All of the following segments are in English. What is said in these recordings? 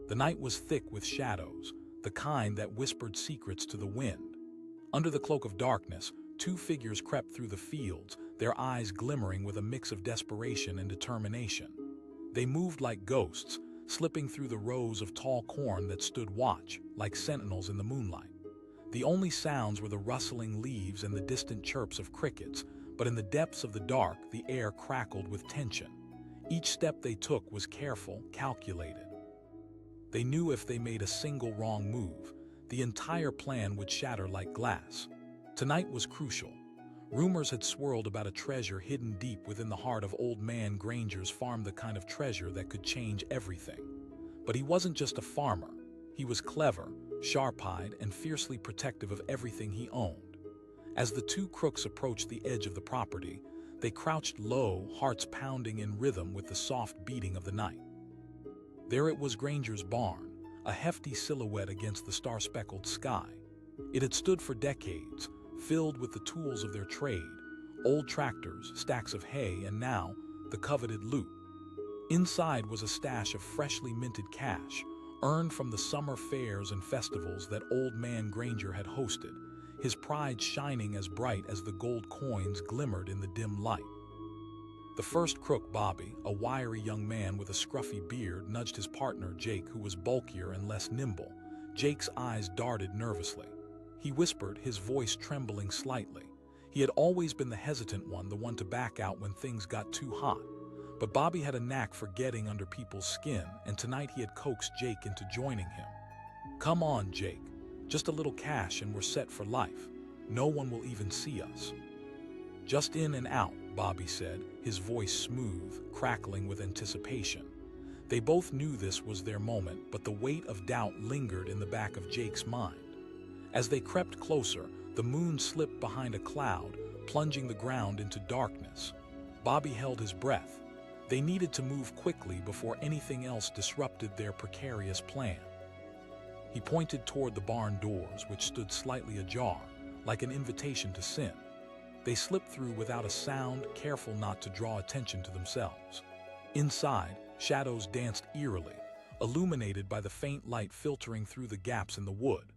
The night was thick with shadows, the kind that whispered secrets to the wind. Under the cloak of darkness, two figures crept through the fields, their eyes glimmering with a mix of desperation and determination. They moved like ghosts, slipping through the rows of tall corn that stood watch, like sentinels in the moonlight. The only sounds were the rustling leaves and the distant chirps of crickets, but in the depths of the dark, the air crackled with tension. Each step they took was careful, calculated. They knew if they made a single wrong move, the entire plan would shatter like glass. Tonight was crucial. Rumors had swirled about a treasure hidden deep within the heart of Old Man Granger's farm, the kind of treasure that could change everything. But he wasn't just a farmer. He was clever, sharp-eyed, and fiercely protective of everything he owned. As the two crooks approached the edge of the property, they crouched low, hearts pounding in rhythm with the soft beating of the night. There it was, Granger's barn, a hefty silhouette against the star-speckled sky. It had stood for decades, filled with the tools of their trade, old tractors, stacks of hay, and now the coveted loot. Inside was a stash of freshly minted cash, earned from the summer fairs and festivals that Old Man Granger had hosted, his pride shining as bright as the gold coins glimmered in the dim light. The first crook, Bobby, a wiry young man with a scruffy beard, nudged his partner, Jake, who was bulkier and less nimble. Jake's eyes darted nervously. He whispered, his voice trembling slightly. He had always been the hesitant one, the one to back out when things got too hot. But Bobby had a knack for getting under people's skin, and tonight he had coaxed Jake into joining him. "Come on, Jake. Just a little cash and we're set for life. No one will even see us." "Just in and out," Bobby said, his voice smooth, crackling with anticipation. They both knew this was their moment, but the weight of doubt lingered in the back of Jake's mind. As they crept closer, the moon slipped behind a cloud, plunging the ground into darkness. Bobby held his breath. They needed to move quickly before anything else disrupted their precarious plan. He pointed toward the barn doors, which stood slightly ajar, like an invitation to sin. They slipped through without a sound, careful not to draw attention to themselves. Inside, shadows danced eerily, illuminated by the faint light filtering through the gaps in the wood.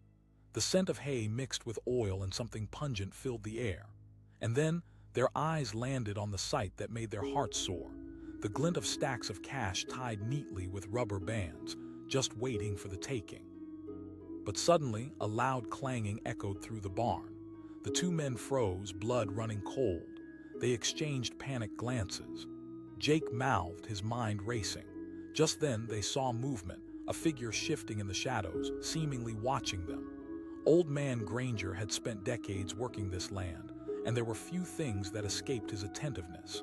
The scent of hay mixed with oil and something pungent filled the air. And then, their eyes landed on the sight that made their hearts soar, the glint of stacks of cash tied neatly with rubber bands, just waiting for the taking. But suddenly, a loud clanging echoed through the barn. The two men froze, blood running cold. They exchanged panicked glances. Jake mouthed, his mind racing. Just then, they saw movement, a figure shifting in the shadows, seemingly watching them. Old Man Granger had spent decades working this land, and there were few things that escaped his attentiveness.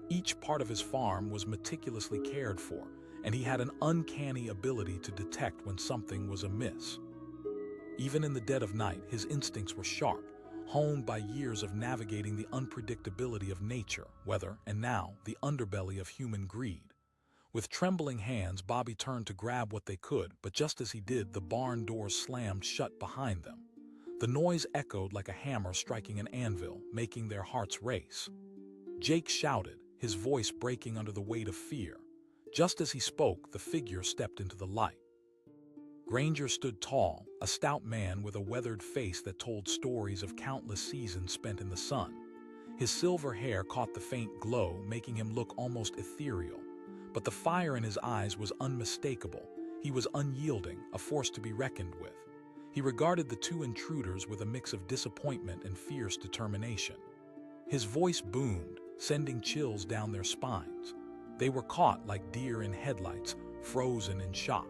Each part of his farm was meticulously cared for, and he had an uncanny ability to detect when something was amiss. Even in the dead of night, his instincts were sharp, honed by years of navigating the unpredictability of nature, weather, and now the underbelly of human greed. With trembling hands, Bobby turned to grab what they could, but just as he did, the barn doors slammed shut behind them. The noise echoed like a hammer striking an anvil, making their hearts race. Jake shouted, his voice breaking under the weight of fear. Just as he spoke, the figure stepped into the light. Granger stood tall, a stout man with a weathered face that told stories of countless seasons spent in the sun. His silver hair caught the faint glow, making him look almost ethereal. But the fire in his eyes was unmistakable. He was unyielding, a force to be reckoned with. He regarded the two intruders with a mix of disappointment and fierce determination. His voice boomed, sending chills down their spines. They were caught like deer in headlights, frozen in shock.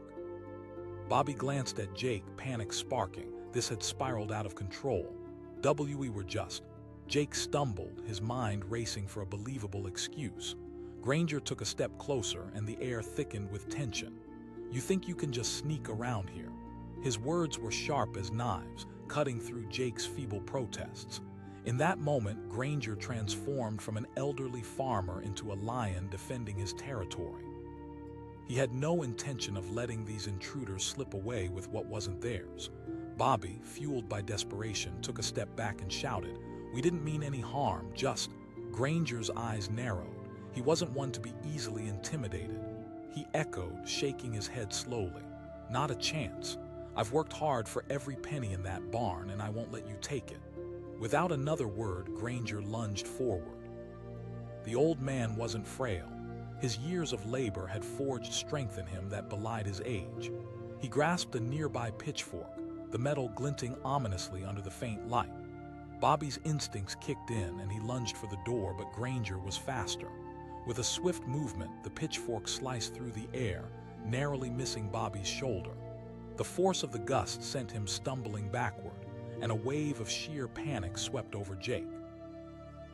Bobby glanced at Jake, panic sparking. This had spiraled out of control. We were just. Jake stumbled, his mind racing for a believable excuse. Granger took a step closer, and the air thickened with tension. "You think you can just sneak around here?" His words were sharp as knives, cutting through Jake's feeble protests. In that moment, Granger transformed from an elderly farmer into a lion defending his territory. He had no intention of letting these intruders slip away with what wasn't theirs. Bobby, fueled by desperation, took a step back and shouted, "We didn't mean any harm, just..." Granger's eyes narrowed. He wasn't one to be easily intimidated. He echoed, shaking his head slowly. "Not a chance. I've worked hard for every penny in that barn, and I won't let you take it." Without another word, Granger lunged forward. The old man wasn't frail. His years of labor had forged strength in him that belied his age. He grasped a nearby pitchfork, the metal glinting ominously under the faint light. Bobby's instincts kicked in and he lunged for the door, but Granger was faster. With a swift movement, the pitchfork sliced through the air, narrowly missing Bobby's shoulder. The force of the gust sent him stumbling backward, and a wave of sheer panic swept over Jake.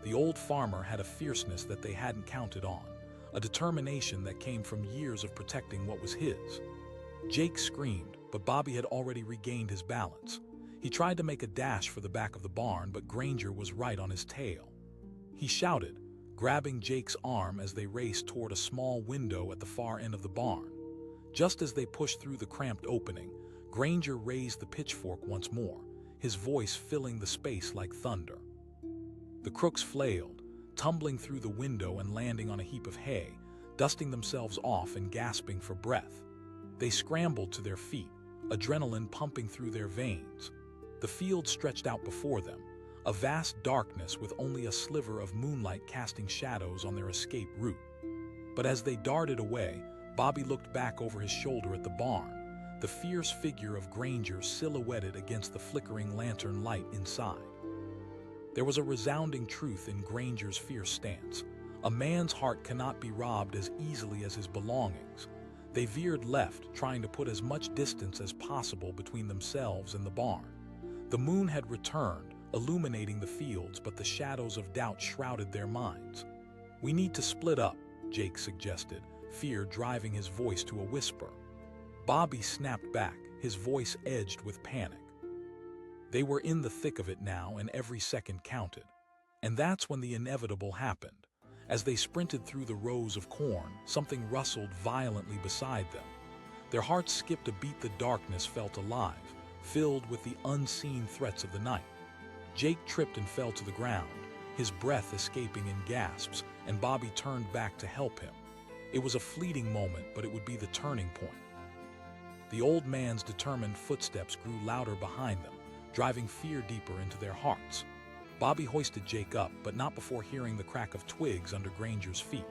The old farmer had a fierceness that they hadn't counted on, a determination that came from years of protecting what was his. Jake screamed, but Bobby had already regained his balance. He tried to make a dash for the back of the barn, but Granger was right on his tail. He shouted, grabbing Jake's arm as they raced toward a small window at the far end of the barn. Just as they pushed through the cramped opening, Granger raised the pitchfork once more, his voice filling the space like thunder. The Crooks flailed, tumbling through the window and landing on a heap of hay, dusting themselves off and gasping for breath. They scrambled to their feet, adrenaline pumping through their veins. The field stretched out before them, a vast darkness with only a sliver of moonlight casting shadows on their escape route. But as they darted away, Bobby looked back over his shoulder at the barn, the fierce figure of Granger silhouetted against the flickering lantern light inside. There was a resounding truth in Granger's fierce stance. A man's heart cannot be robbed as easily as his belongings. They veered left, trying to put as much distance as possible between themselves and the barn. The moon had returned, illuminating the fields, but the shadows of doubt shrouded their minds. "We need to split up," Jake suggested, fear driving his voice to a whisper. Bobby snapped back, his voice edged with panic. They were in the thick of it now, and every second counted. And that's when the inevitable happened. As they sprinted through the rows of corn, something rustled violently beside them. Their hearts skipped a beat. The darkness felt alive, filled with the unseen threats of the night. Jake tripped and fell to the ground, his breath escaping in gasps, and Bobby turned back to help him. It was a fleeting moment, but it would be the turning point. The old man's determined footsteps grew louder behind them, driving fear deeper into their hearts. Bobby hoisted Jake up, but not before hearing the crack of twigs under Granger's feet.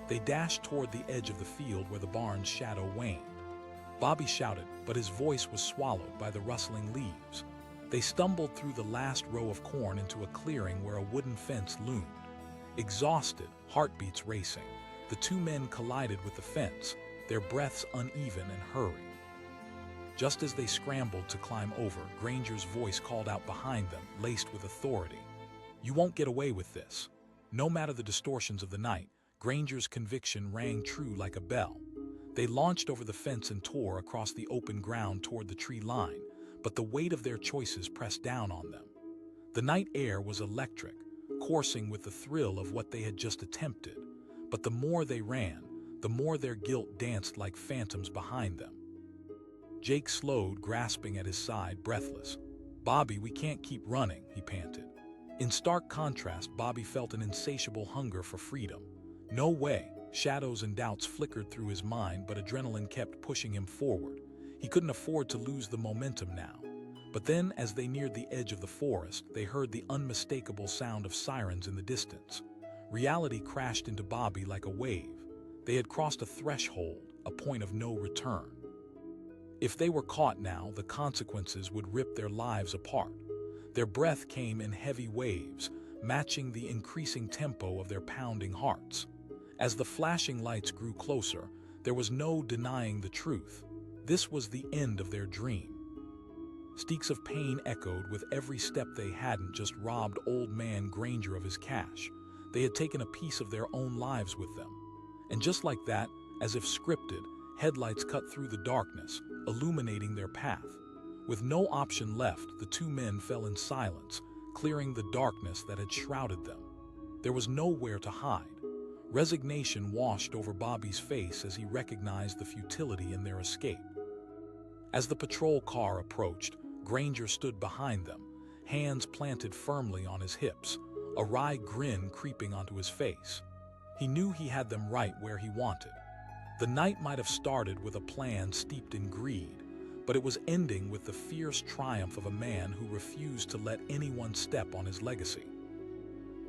They dashed toward the edge of the field where the barn's shadow waned. Bobby shouted, but his voice was swallowed by the rustling leaves. They stumbled through the last row of corn into a clearing where a wooden fence loomed. Exhausted, heartbeats racing, the two men collided with the fence, their breaths uneven and hurried. Just as they scrambled to climb over, Granger's voice called out behind them, laced with authority. "You won't get away with this." No matter the distortions of the night, Granger's conviction rang true like a bell. They launched over the fence and tore across the open ground toward the tree line, but the weight of their choices pressed down on them. The night air was electric, coursing with the thrill of what they had just attempted. But the more they ran, the more their guilt danced like phantoms behind them. Jake slowed, grasping at his side, breathless. "Bobby, we can't keep running," he panted. In stark contrast, Bobby felt an insatiable hunger for freedom. No way. Shadows and doubts flickered through his mind, but adrenaline kept pushing him forward. He couldn't afford to lose the momentum now. But then, as they neared the edge of the forest, they heard the unmistakable sound of sirens in the distance. Reality crashed into Bobby like a wave. They had crossed a threshold, a point of no return. If they were caught now, the consequences would rip their lives apart. Their breath came in heavy waves, matching the increasing tempo of their pounding hearts. As the flashing lights grew closer, there was no denying the truth. This was the end of their dream. Steaks of pain echoed with every step. They hadn't just robbed old man Granger of his cash. They had taken a piece of their own lives with them. And just like that, as if scripted, headlights cut through the darkness, illuminating their path. With no option left, the two men fell in silence, clearing the darkness that had shrouded them. There was nowhere to hide. Resignation washed over Bobby's face as he recognized the futility in their escape. As the patrol car approached, Granger stood behind them, hands planted firmly on his hips, a wry grin creeping onto his face. He knew he had them right where he wanted. The night might have started with a plan steeped in greed, but it was ending with the fierce triumph of a man who refused to let anyone step on his legacy.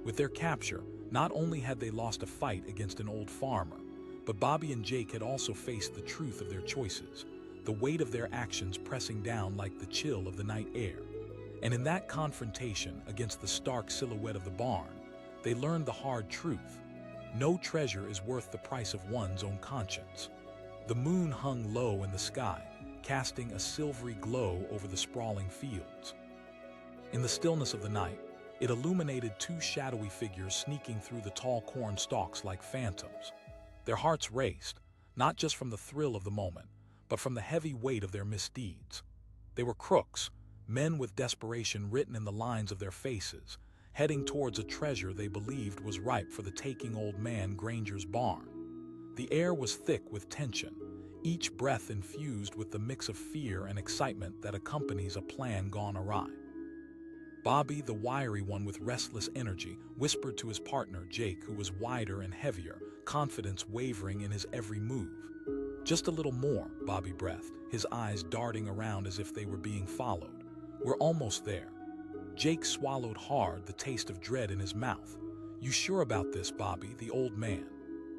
With their capture, not only had they lost a fight against an old farmer, but Bobby and Jake had also faced the truth of their choices, the weight of their actions pressing down like the chill of the night air. And in that confrontation against the stark silhouette of the barn, they learned the hard truth. No treasure is worth the price of one's own conscience. The moon hung low in the sky, casting a silvery glow over the sprawling fields. In the stillness of the night, it illuminated two shadowy figures sneaking through the tall corn stalks like phantoms. Their hearts raced, not just from the thrill of the moment, but from the heavy weight of their misdeeds. They were Crooks, men with desperation written in the lines of their faces, heading towards a treasure they believed was ripe for the taking. Old Man Granger's barn. The air was thick with tension, each breath infused with the mix of fear and excitement that accompanies a plan gone awry. Bobby, the wiry one with restless energy, whispered to his partner, Jake, who was wider and heavier, confidence wavering in his every move. "Just a little more," Bobby breathed, his eyes darting around as if they were being followed. "We're almost there." Jake swallowed hard, the taste of dread in his mouth. "You sure about this, Bobby?" the old man.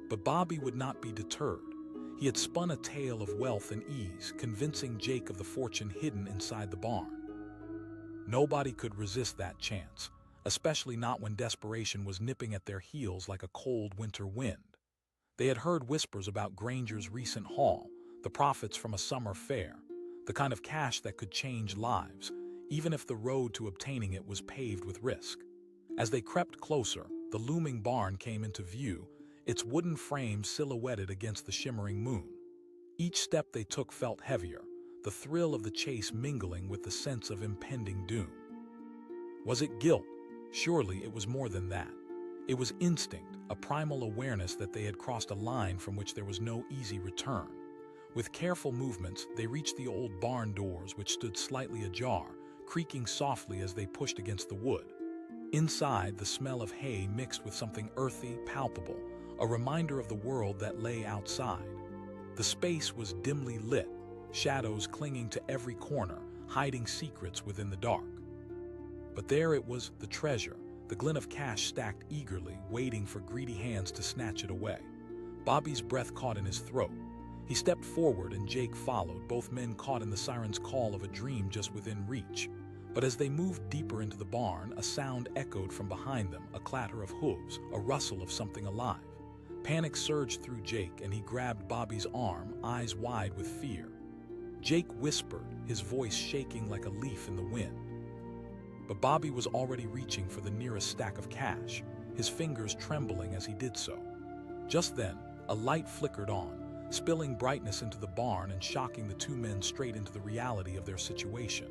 But Bobby would not be deterred. He had spun a tale of wealth and ease, convincing Jake of the fortune hidden inside the barn. Nobody could resist that chance, especially not when desperation was nipping at their heels like a cold winter wind. They had heard whispers about Granger's recent haul, the profits from a summer fair, the kind of cash that could change lives, even if the road to obtaining it was paved with risk. As they crept closer, the looming barn came into view, its wooden frame silhouetted against the shimmering moon. Each step they took felt heavier, the thrill of the chase mingling with the sense of impending doom. Was it guilt? Surely it was more than that. It was instinct, a primal awareness that they had crossed a line from which there was no easy return. With careful movements, they reached the old barn doors, which stood slightly ajar, creaking softly as they pushed against the wood. Inside, the smell of hay mixed with something earthy, palpable, a reminder of the world that lay outside. The space was dimly lit, shadows clinging to every corner, hiding secrets within the dark. But there it was, the treasure, the glint of cash stacked eagerly, waiting for greedy hands to snatch it away. Bobby's breath caught in his throat. He stepped forward and Jake followed, both men caught in the siren's call of a dream just within reach. But as they moved deeper into the barn, a sound echoed from behind them, a clatter of hooves, a rustle of something alive. Panic surged through Jake and he grabbed Bobby's arm, eyes wide with fear. Jake whispered, his voice shaking like a leaf in the wind. But Bobby was already reaching for the nearest stack of cash, his fingers trembling as he did so. Just then, a light flickered on, spilling brightness into the barn and shocking the two men straight into the reality of their situation.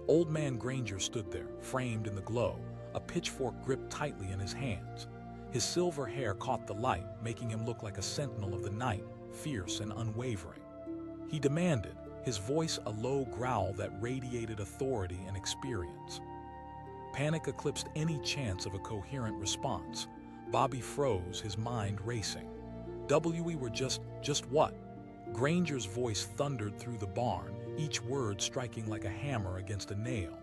Old Man Granger stood there, framed in the glow, a pitchfork gripped tightly in his hands. His silver hair caught the light, making him look like a sentinel of the night, fierce and unwavering. He demanded, his voice a low growl that radiated authority and experience. Panic eclipsed any chance of a coherent response. Bobby froze, his mind racing. We were just what? Granger's voice thundered through the barn, each word striking like a hammer against a nail.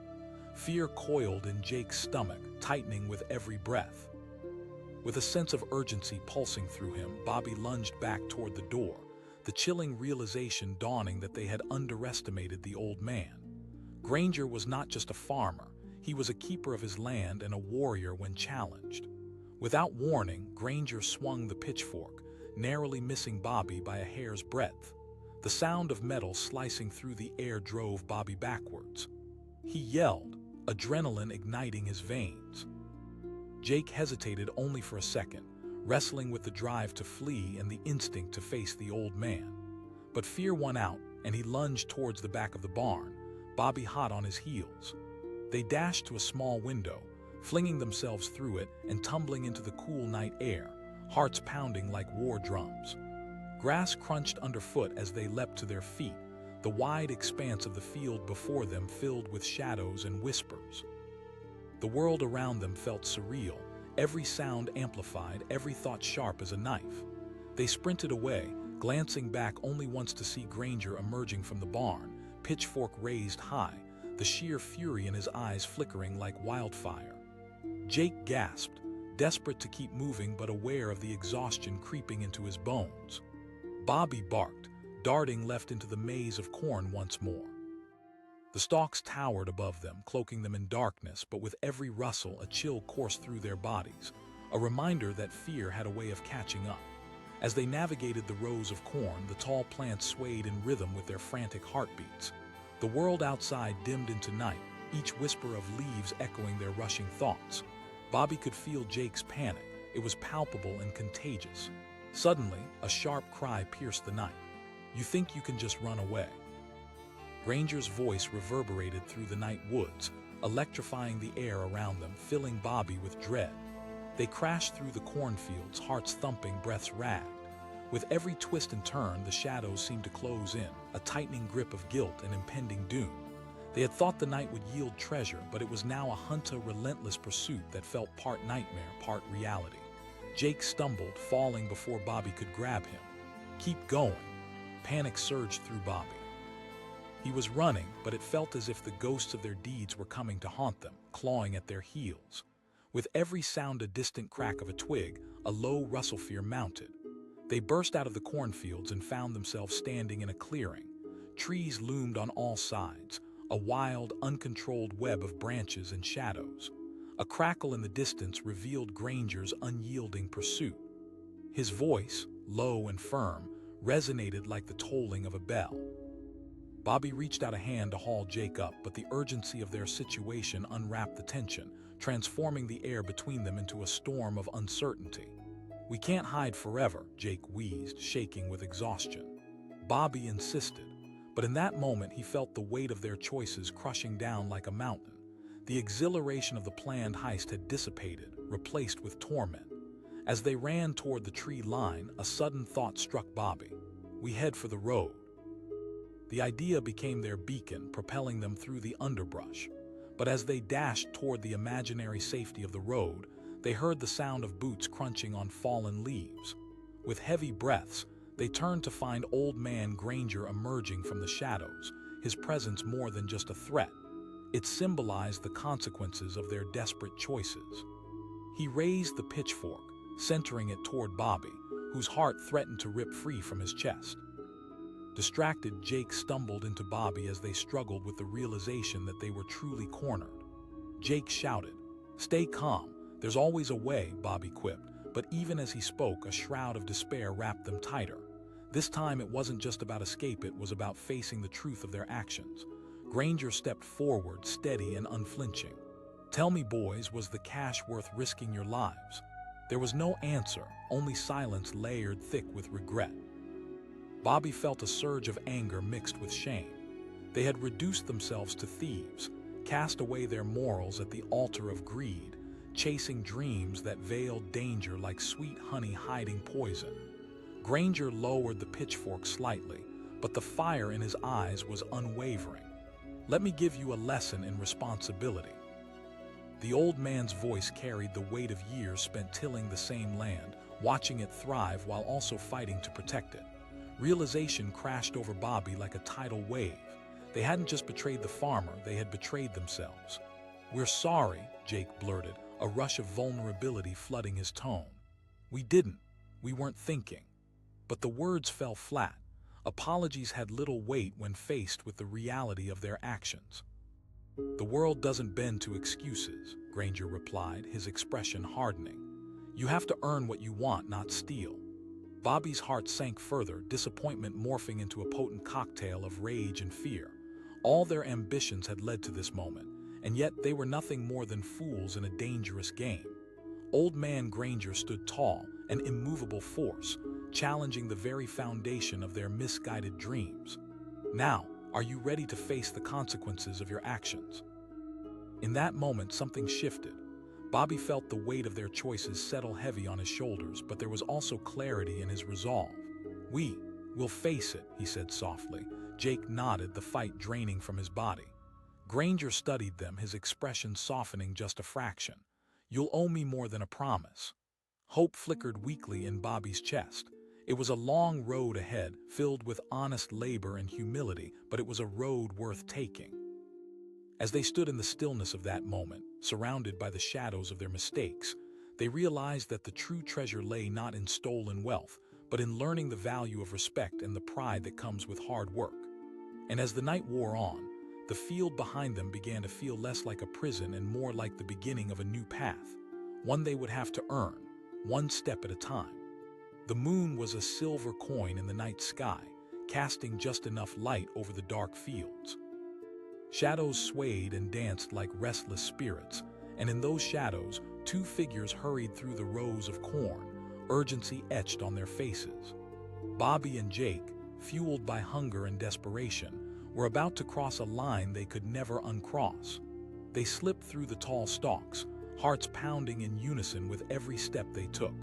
Fear coiled in Jake's stomach, tightening with every breath. With a sense of urgency pulsing through him, Bobby lunged back toward the door, the chilling realization dawning that they had underestimated the old man. Granger was not just a farmer, he was a keeper of his land and a warrior when challenged. Without warning, Granger swung the pitchfork, narrowly missing Bobby by a hair's breadth. The sound of metal slicing through the air drove Bobby backwards. He yelled, adrenaline igniting his veins. Jake hesitated only for a second, wrestling with the drive to flee and the instinct to face the old man. But fear won out, and he lunged towards the back of the barn, Bobby hot on his heels. They dashed to a small window, flinging themselves through it and tumbling into the cool night air, hearts pounding like war drums. Grass crunched underfoot as they leapt to their feet, the wide expanse of the field before them filled with shadows and whispers. The world around them felt surreal, every sound amplified, every thought sharp as a knife. They sprinted away, glancing back only once to see Granger emerging from the barn, pitchfork raised high, the sheer fury in his eyes flickering like wildfire. Jake gasped, desperate to keep moving but aware of the exhaustion creeping into his bones. Bobby barked, darting left into the maze of corn once more. The stalks towered above them, cloaking them in darkness, but with every rustle a chill coursed through their bodies, a reminder that fear had a way of catching up. As they navigated the rows of corn, the tall plants swayed in rhythm with their frantic heartbeats. The world outside dimmed into night, each whisper of leaves echoing their rushing thoughts. Bobby could feel Jake's panic. It was palpable and contagious. Suddenly, a sharp cry pierced the night. "You think you can just run away?" Granger's voice reverberated through the night woods, electrifying the air around them, filling Bobby with dread. They crashed through the cornfields, hearts thumping, breaths ragged. With every twist and turn, the shadows seemed to close in, a tightening grip of guilt and impending doom. They had thought the night would yield treasure, but it was now a hunt, a relentless pursuit that felt part nightmare, part reality. Jake stumbled, falling before Bobby could grab him. "Keep going." Panic surged through Bobby. He was running, but it felt as if the ghosts of their deeds were coming to haunt them, clawing at their heels. With every sound, a distant crack of a twig, a low rustle, fear mounted. They burst out of the cornfields and found themselves standing in a clearing. Trees loomed on all sides, a wild, uncontrolled web of branches and shadows. A crackle in the distance revealed Granger's unyielding pursuit. His voice, low and firm, resonated like the tolling of a bell. Bobby reached out a hand to haul Jake up, but the urgency of their situation unwrapped the tension, transforming the air between them into a storm of uncertainty. "We can't hide forever," Jake wheezed, shaking with exhaustion. Bobby insisted, but in that moment he felt the weight of their choices crushing down like a mountain. The exhilaration of the planned heist had dissipated, replaced with torment. As they ran toward the tree line, a sudden thought struck Bobby. "We head for the road." The idea became their beacon, propelling them through the underbrush. But as they dashed toward the imaginary safety of the road, they heard the sound of boots crunching on fallen leaves. With heavy breaths, they turned to find Old Man Granger emerging from the shadows, his presence more than just a threat. It symbolized the consequences of their desperate choices. He raised the pitchfork, centering it toward Bobby, whose heart threatened to rip free from his chest. Distracted, Jake stumbled into Bobby as they struggled with the realization that they were truly cornered. Jake shouted, "Stay calm, there's always a way," Bobby quipped, but even as he spoke, a shroud of despair wrapped them tighter. This time it wasn't just about escape, it was about facing the truth of their actions. Granger stepped forward, steady and unflinching. "Tell me, boys, was the cash worth risking your lives?" There was no answer, only silence layered thick with regret. Bobby felt a surge of anger mixed with shame. They had reduced themselves to thieves, cast away their morals at the altar of greed, chasing dreams that veiled danger like sweet honey hiding poison. Granger lowered the pitchfork slightly, but the fire in his eyes was unwavering. "Let me give you a lesson in responsibility." The old man's voice carried the weight of years spent tilling the same land, watching it thrive while also fighting to protect it. Realization crashed over Bobby like a tidal wave. They hadn't just betrayed the farmer, they had betrayed themselves. "We're sorry," Jake blurted, a rush of vulnerability flooding his tone. "We didn't. We weren't thinking." But the words fell flat. Apologies had little weight when faced with the reality of their actions. "The world doesn't bend to excuses," Granger replied, his expression hardening. "You have to earn what you want, not steal." Bobby's heart sank further, disappointment morphing into a potent cocktail of rage and fear. All their ambitions had led to this moment, and yet they were nothing more than fools in a dangerous game. Old Man Granger stood tall, an immovable force, challenging the very foundation of their misguided dreams. "Now, are you ready to face the consequences of your actions?" In that moment, something shifted. Bobby felt the weight of their choices settle heavy on his shoulders, but there was also clarity in his resolve. We'll face it," he said softly. Jake nodded, the fight draining from his body. Granger studied them, his expression softening just a fraction. "You'll owe me more than a promise." Hope flickered weakly in Bobby's chest. It was a long road ahead, filled with honest labor and humility, but it was a road worth taking. As they stood in the stillness of that moment, surrounded by the shadows of their mistakes, they realized that the true treasure lay not in stolen wealth, but in learning the value of respect and the pride that comes with hard work. And as the night wore on, the field behind them began to feel less like a prison and more like the beginning of a new path, one they would have to earn, one step at a time. The moon was a silver coin in the night sky, casting just enough light over the dark fields. Shadows swayed and danced like restless spirits, and in those shadows, two figures hurried through the rows of corn, urgency etched on their faces. Bobby and Jake, fueled by hunger and desperation, were about to cross a line they could never uncross. They slipped through the tall stalks, hearts pounding in unison with every step they took.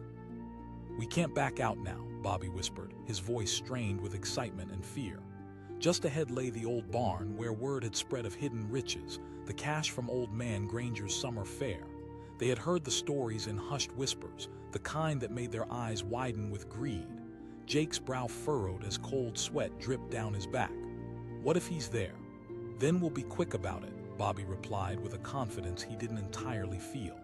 "We can't back out now," Bobby whispered, his voice strained with excitement and fear. Just ahead lay the old barn where word had spread of hidden riches, the cash from Old Man Granger's summer fair. They had heard the stories in hushed whispers, the kind that made their eyes widen with greed. Jake's brow furrowed as cold sweat dripped down his back. "What if he's there? Then we'll be quick about it," Bobby replied with a confidence he didn't entirely feel.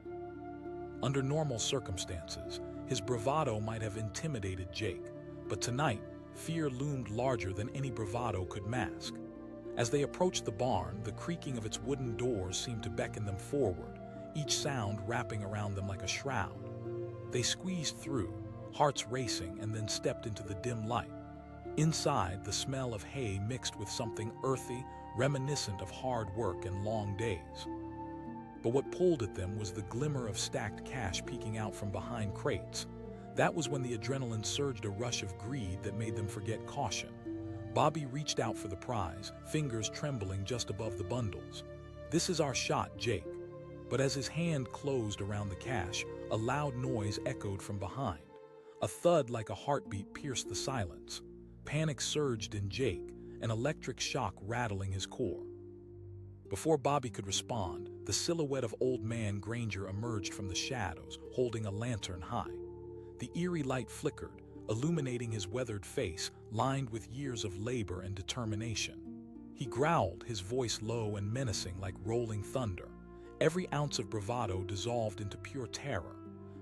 Under normal circumstances, his bravado might have intimidated Jake, but tonight, fear loomed larger than any bravado could mask. As they approached the barn, the creaking of its wooden doors seemed to beckon them forward, each sound wrapping around them like a shroud. They squeezed through, hearts racing, and then stepped into the dim light. Inside, the smell of hay mixed with something earthy, reminiscent of hard work and long days. But what pulled at them was the glimmer of stacked cash peeking out from behind crates. That was when the adrenaline surged, a rush of greed that made them forget caution. Bobby reached out for the prize, fingers trembling just above the bundles. "This is our shot, Jake." But as his hand closed around the cash, a loud noise echoed from behind. A thud like a heartbeat pierced the silence. Panic surged in Jake, an electric shock rattling his core. Before Bobby could respond, the silhouette of Old Man Granger emerged from the shadows, holding a lantern high. The eerie light flickered, illuminating his weathered face, lined with years of labor and determination. He growled, his voice low and menacing like rolling thunder. Every ounce of bravado dissolved into pure terror.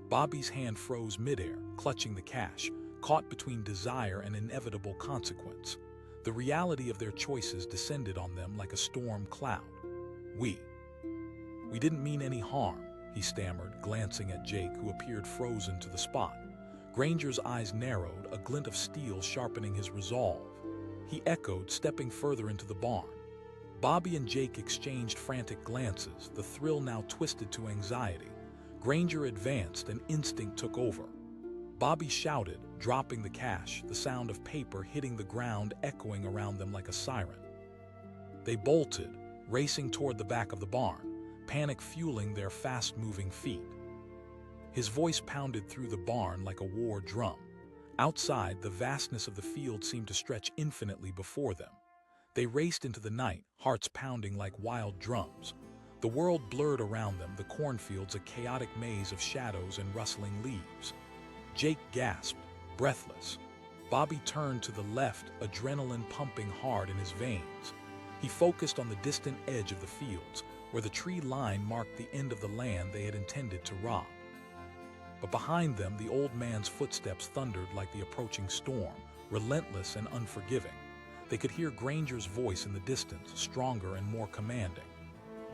Bobby's hand froze midair, clutching the cash, caught between desire and inevitable consequence. The reality of their choices descended on them like a storm cloud. We didn't mean any harm," he stammered, glancing at Jake, who appeared frozen to the spot. Granger's eyes narrowed, a glint of steel sharpening his resolve. He echoed, stepping further into the barn. Bobby and Jake exchanged frantic glances, the thrill now twisted to anxiety. Granger advanced, and instinct took over. Bobby shouted, dropping the cash, the sound of paper hitting the ground echoing around them like a siren. They bolted, racing toward the back of the barn, panic fueling their fast-moving feet. His voice pounded through the barn like a war drum. Outside, the vastness of the field seemed to stretch infinitely before them. They raced into the night, hearts pounding like wild drums. The world blurred around them, the cornfields a chaotic maze of shadows and rustling leaves. Jake gasped, breathless. Bobby turned to the left, adrenaline pumping hard in his veins. He focused on the distant edge of the fields, where the tree line marked the end of the land they had intended to rob. But behind them, the old man's footsteps thundered like the approaching storm, relentless and unforgiving. They could hear Granger's voice in the distance, stronger and more commanding.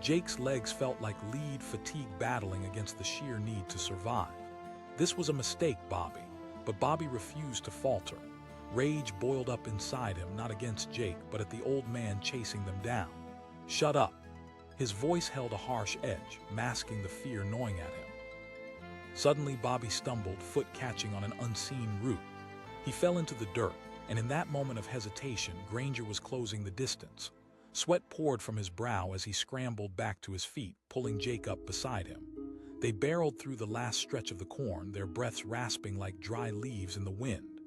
Jake's legs felt like lead fatigue battling against the sheer need to survive. This was a mistake, Bobby, but Bobby refused to falter. Rage boiled up inside him, not against Jake, but at the old man chasing them down. "Shut up." His voice held a harsh edge, masking the fear gnawing at him. Suddenly, Bobby stumbled, foot catching on an unseen root. He fell into the dirt, and in that moment of hesitation, Granger was closing the distance. Sweat poured from his brow as he scrambled back to his feet, pulling Jake up beside him. They barreled through the last stretch of the corn, their breaths rasping like dry leaves in the wind.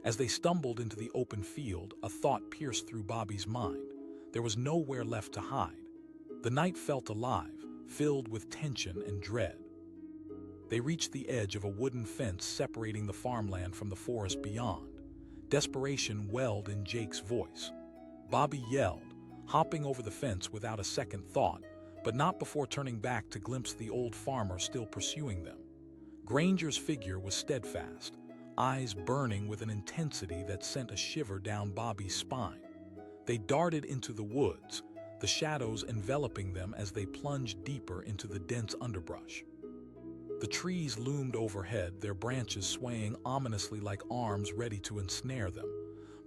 As they stumbled into the open field, a thought pierced through Bobby's mind. There was nowhere left to hide. The night felt alive, filled with tension and dread. They reached the edge of a wooden fence separating the farmland from the forest beyond. Desperation welled in Jake's voice. Bobby yelled, hopping over the fence without a second thought, but not before turning back to glimpse the old farmer still pursuing them. Granger's figure was steadfast, eyes burning with an intensity that sent a shiver down Bobby's spine. They darted into the woods, the shadows enveloping them as they plunged deeper into the dense underbrush. The trees loomed overhead, their branches swaying ominously like arms ready to ensnare them.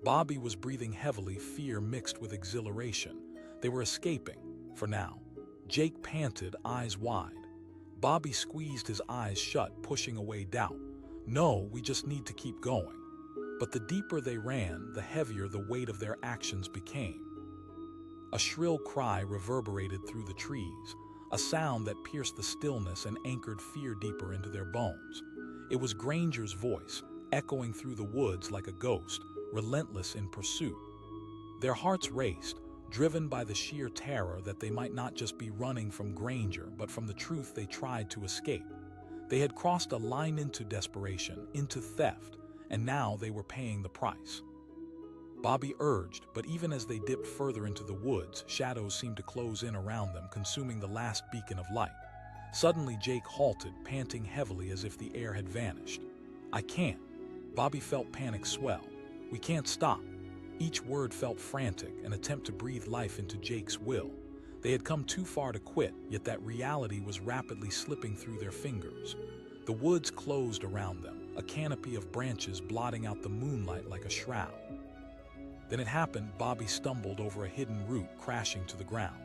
Bobby was breathing heavily, fear mixed with exhilaration. They were escaping, for now. Jake panted, eyes wide. Bobby squeezed his eyes shut, pushing away doubt. No, we just need to keep going. But the deeper they ran, the heavier the weight of their actions became. A shrill cry reverberated through the trees, a sound that pierced the stillness and anchored fear deeper into their bones. It was Granger's voice, echoing through the woods like a ghost, relentless in pursuit. Their hearts raced, driven by the sheer terror that they might not just be running from Granger, but from the truth they tried to escape. They had crossed a line into desperation, into theft, and now they were paying the price. Bobby urged, but even as they dipped further into the woods, shadows seemed to close in around them, consuming the last beacon of light. Suddenly Jake halted, panting heavily as if the air had vanished. I can't. Bobby felt panic swell. We can't stop. Each word felt frantic, an attempt to breathe life into Jake's will. They had come too far to quit, yet that reality was rapidly slipping through their fingers. The woods closed around them, a canopy of branches blotting out the moonlight like a shroud. Then it happened. Bobby stumbled over a hidden root, crashing to the ground.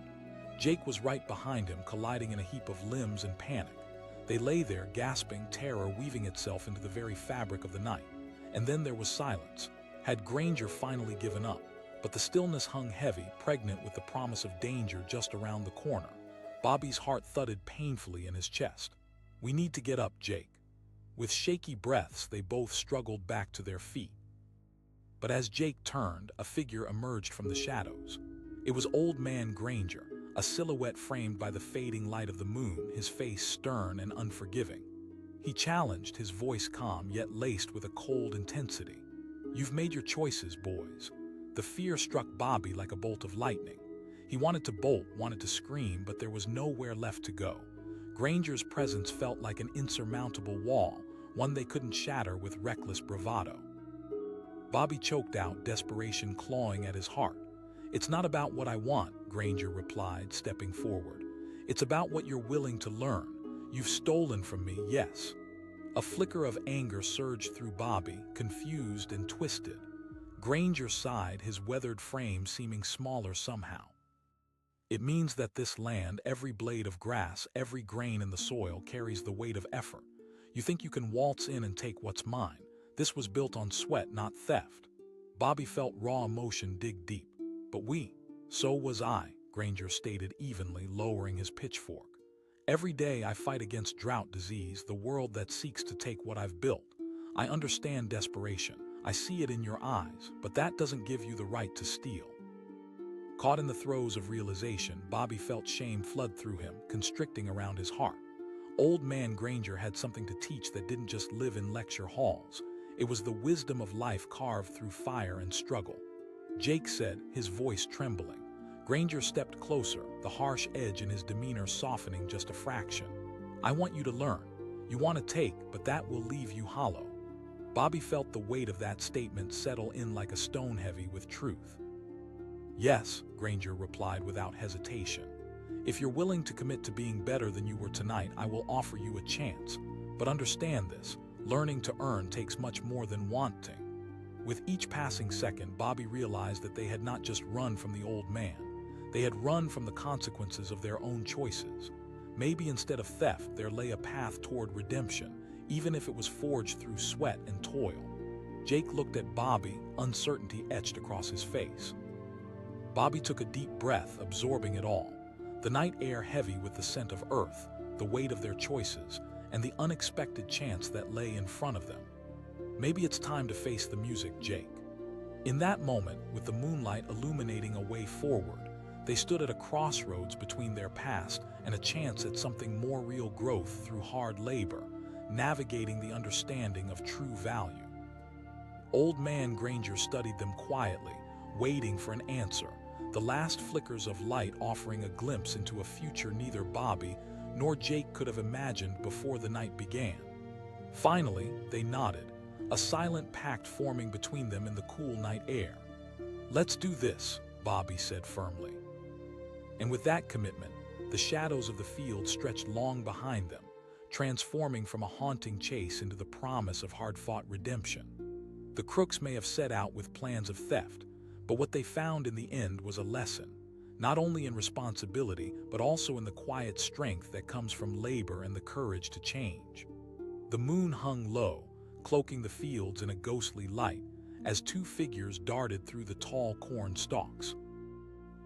Jake was right behind him, colliding in a heap of limbs in panic. They lay there, gasping, terror weaving itself into the very fabric of the night. And then there was silence. Had Granger finally given up? But the stillness hung heavy, pregnant with the promise of danger just around the corner. Bobby's heart thudded painfully in his chest. We need to get up, Jake. With shaky breaths, they both struggled back to their feet. But as Jake turned, a figure emerged from the shadows. It was Old Man Granger, a silhouette framed by the fading light of the moon, his face stern and unforgiving. He challenged, his voice calm yet laced with a cold intensity. You've made your choices, boys. The fear struck Bobby like a bolt of lightning. He wanted to bolt, wanted to scream, but there was nowhere left to go. Granger's presence felt like an insurmountable wall, one they couldn't shatter with reckless bravado. Bobby choked out, desperation clawing at his heart. It's not about what I want, Granger replied, stepping forward. It's about what you're willing to learn. You've stolen from me, yes. A flicker of anger surged through Bobby, confused and twisted. Granger sighed, his weathered frame seeming smaller somehow. It means that this land, every blade of grass, every grain in the soil, carries the weight of effort. You think you can waltz in and take what's mine. This was built on sweat, not theft. Bobby felt raw emotion dig deep. But so was I, Granger stated evenly, lowering his pitchfork. Every day I fight against drought, disease, the world that seeks to take what I've built. I understand desperation. I see it in your eyes, but that doesn't give you the right to steal. Caught in the throes of realization, Bobby felt shame flood through him, constricting around his heart. Old Man Granger had something to teach that didn't just live in lecture halls. It was the wisdom of life carved through fire and struggle. Jake said, his voice trembling. Granger stepped closer, the harsh edge in his demeanor softening just a fraction. I want you to learn. You want to take, but that will leave you hollow. Bobby felt the weight of that statement settle in like a stone heavy with truth. Yes, Granger replied without hesitation. If you're willing to commit to being better than you were tonight, I will offer you a chance. But understand this, learning to earn takes much more than wanting. With each passing second, Bobby realized that they had not just run from the old man. They had run from the consequences of their own choices. Maybe instead of theft, there lay a path toward redemption, even if it was forged through sweat and toil. Jake looked at Bobby, uncertainty etched across his face. Bobby took a deep breath, absorbing it all. The night air heavy with the scent of earth, the weight of their choices, and the unexpected chance that lay in front of them. Maybe it's time to face the music, Jake. In that moment, with the moonlight illuminating a way forward, they stood at a crossroads between their past and a chance at something more real, growth through hard labor, navigating the understanding of true value. Old Man Granger studied them quietly, waiting for an answer, the last flickers of light offering a glimpse into a future neither Bobby nor Jake could have imagined before the night began. Finally, they nodded, a silent pact forming between them in the cool night air. "Let's do this," Bobby said firmly. And with that commitment, the shadows of the field stretched long behind them, transforming from a haunting chase into the promise of hard-fought redemption. The Crooks may have set out with plans of theft, but what they found in the end was a lesson, not only in responsibility, but also in the quiet strength that comes from labor and the courage to change. The moon hung low, cloaking the fields in a ghostly light, as two figures darted through the tall corn stalks.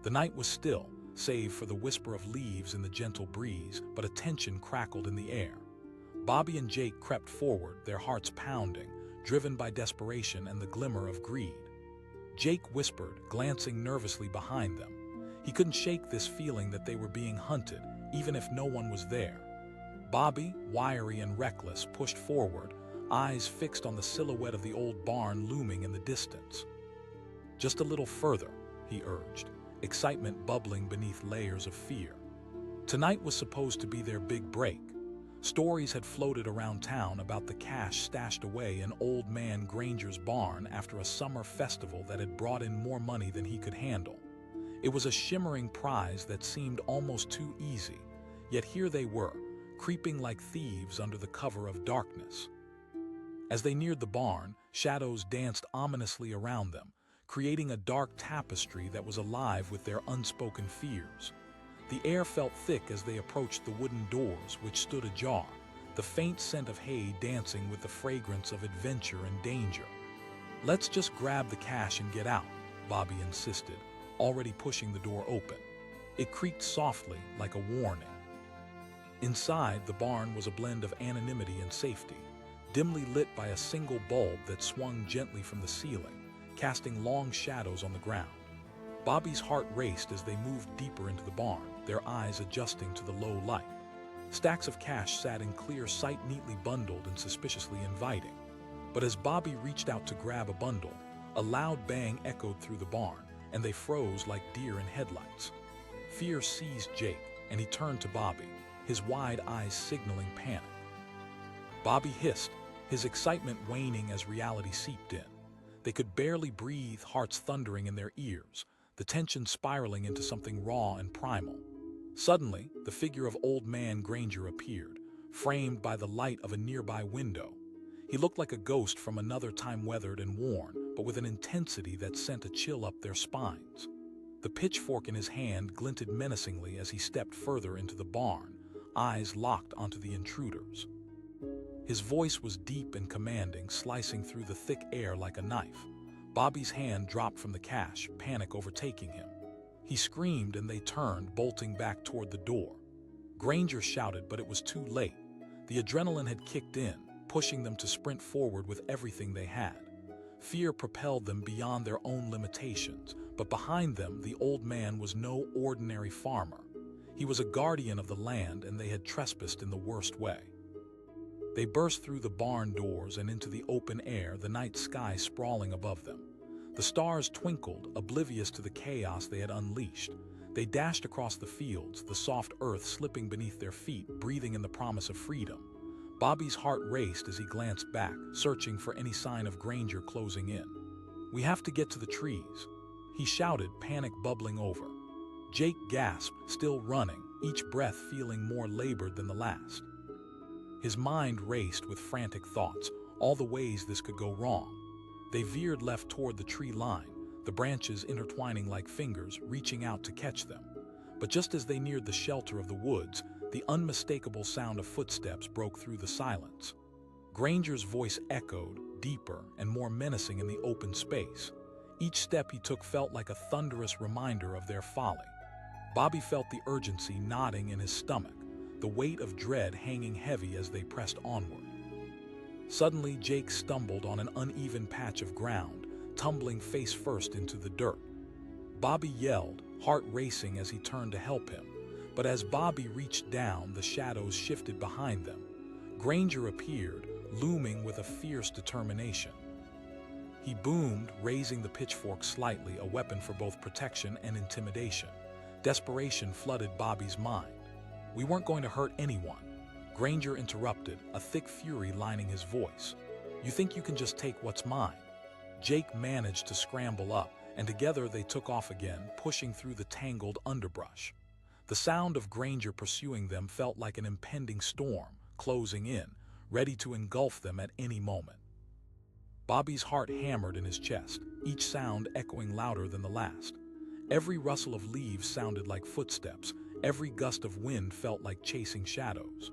The night was still, save for the whisper of leaves in the gentle breeze, but a tension crackled in the air. Bobby and Jake crept forward, their hearts pounding, driven by desperation and the glimmer of greed. Jake whispered, glancing nervously behind them. He couldn't shake this feeling that they were being hunted, even if no one was there. Bobby, wiry and reckless, pushed forward, eyes fixed on the silhouette of the old barn looming in the distance. "Just a little further," he urged, excitement bubbling beneath layers of fear. Tonight was supposed to be their big break. Stories had floated around town about the cash stashed away in Old Man Granger's barn after a summer festival that had brought in more money than he could handle. It was a shimmering prize that seemed almost too easy, yet here they were, creeping like thieves under the cover of darkness. As they neared the barn, shadows danced ominously around them, creating a dark tapestry that was alive with their unspoken fears. The air felt thick as they approached the wooden doors, which stood ajar, the faint scent of hay dancing with the fragrance of adventure and danger. "Let's just grab the cash and get out," Bobby insisted, already pushing the door open. It creaked softly, like a warning. Inside, the barn was a blend of anonymity and safety, dimly lit by a single bulb that swung gently from the ceiling, casting long shadows on the ground. Bobby's heart raced as they moved deeper into the barn, their eyes adjusting to the low light. Stacks of cash sat in clear sight, neatly bundled and suspiciously inviting. But as Bobby reached out to grab a bundle, a loud bang echoed through the barn, and they froze like deer in headlights. Fear seized Jake, and he turned to Bobby, his wide eyes signaling panic. Bobby hissed, his excitement waning as reality seeped in. They could barely breathe, hearts thundering in their ears, the tension spiraling into something raw and primal. Suddenly, the figure of Old Man Granger appeared, framed by the light of a nearby window. He looked like a ghost from another time, weathered and worn, but with an intensity that sent a chill up their spines. The pitchfork in his hand glinted menacingly as he stepped further into the barn, eyes locked onto the intruders. His voice was deep and commanding, slicing through the thick air like a knife. Bobby's hand dropped from the cash, panic overtaking him. He screamed and they turned, bolting back toward the door. Granger shouted, but it was too late. The adrenaline had kicked in, pushing them to sprint forward with everything they had. Fear propelled them beyond their own limitations, but behind them, the old man was no ordinary farmer. He was a guardian of the land, and they had trespassed in the worst way. They burst through the barn doors and into the open air, the night sky sprawling above them. The stars twinkled, oblivious to the chaos they had unleashed. They dashed across the fields, the soft earth slipping beneath their feet, breathing in the promise of freedom. Bobby's heart raced as he glanced back, searching for any sign of Granger closing in. "We have to get to the trees," he shouted, panic bubbling over. Jake gasped, still running, each breath feeling more labored than the last. His mind raced with frantic thoughts, all the ways this could go wrong. They veered left toward the tree line, the branches intertwining like fingers, reaching out to catch them. But just as they neared the shelter of the woods, the unmistakable sound of footsteps broke through the silence. Granger's voice echoed, deeper and more menacing in the open space. Each step he took felt like a thunderous reminder of their folly. Bobby felt the urgency knotting in his stomach, the weight of dread hanging heavy as they pressed onward. Suddenly, Jake stumbled on an uneven patch of ground, tumbling face first into the dirt. Bobby yelled, heart racing as he turned to help him, but as Bobby reached down, the shadows shifted behind them. Granger appeared, looming with a fierce determination. He boomed, raising the pitchfork slightly, a weapon for both protection and intimidation. Desperation flooded Bobby's mind. "We weren't going to hurt anyone," Granger interrupted, a thick fury lining his voice. "You think you can just take what's mine?" Jake managed to scramble up, and together they took off again, pushing through the tangled underbrush. The sound of Granger pursuing them felt like an impending storm, closing in, ready to engulf them at any moment. Bobby's heart hammered in his chest, each sound echoing louder than the last. Every rustle of leaves sounded like footsteps, every gust of wind felt like chasing shadows.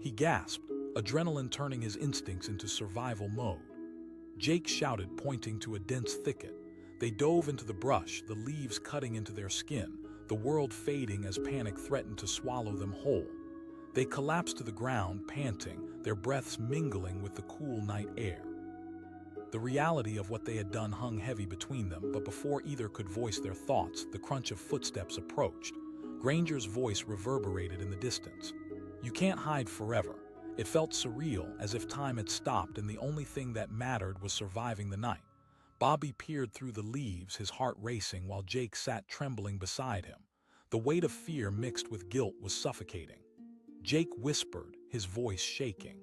He gasped, adrenaline turning his instincts into survival mode. Jake shouted, pointing to a dense thicket. They dove into the brush, the leaves cutting into their skin, the world fading as panic threatened to swallow them whole. They collapsed to the ground, panting, their breaths mingling with the cool night air. The reality of what they had done hung heavy between them, but before either could voice their thoughts, the crunch of footsteps approached. Granger's voice reverberated in the distance. "You can't hide forever." It felt surreal, as if time had stopped and the only thing that mattered was surviving the night. Bobby peered through the leaves, his heart racing, while Jake sat trembling beside him. The weight of fear mixed with guilt was suffocating. Jake whispered, his voice shaking.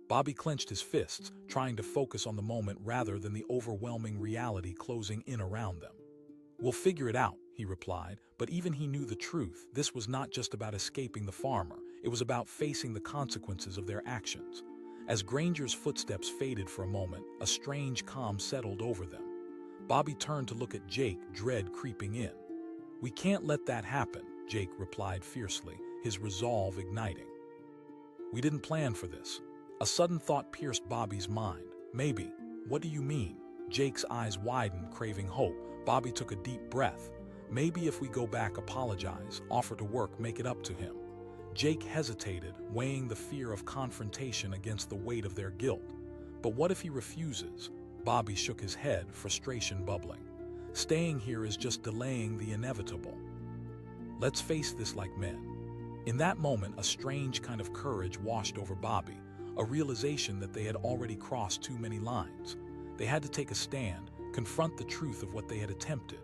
Bobby clenched his fists, trying to focus on the moment rather than the overwhelming reality closing in around them. "We'll figure it out," he replied, but even he knew the truth. This was not just about escaping the farmer, it was about facing the consequences of their actions. As Granger's footsteps faded for a moment, a strange calm settled over them. Bobby turned to look at Jake, dread creeping in. "We can't let that happen," Jake replied fiercely, his resolve igniting. "We didn't plan for this." A sudden thought pierced Bobby's mind. "Maybe." "What do you mean?" Jake's eyes widened, craving hope. Bobby took a deep breath. "Maybe if we go back, apologize, offer to work, make it up to him." Jake hesitated, weighing the fear of confrontation against the weight of their guilt. "But what if he refuses?" Bobby shook his head, frustration bubbling. "Staying here is just delaying the inevitable. Let's face this like men." In that moment, a strange kind of courage washed over Bobby, a realization that they had already crossed too many lines. They had to take a stand, confront the truth of what they had attempted.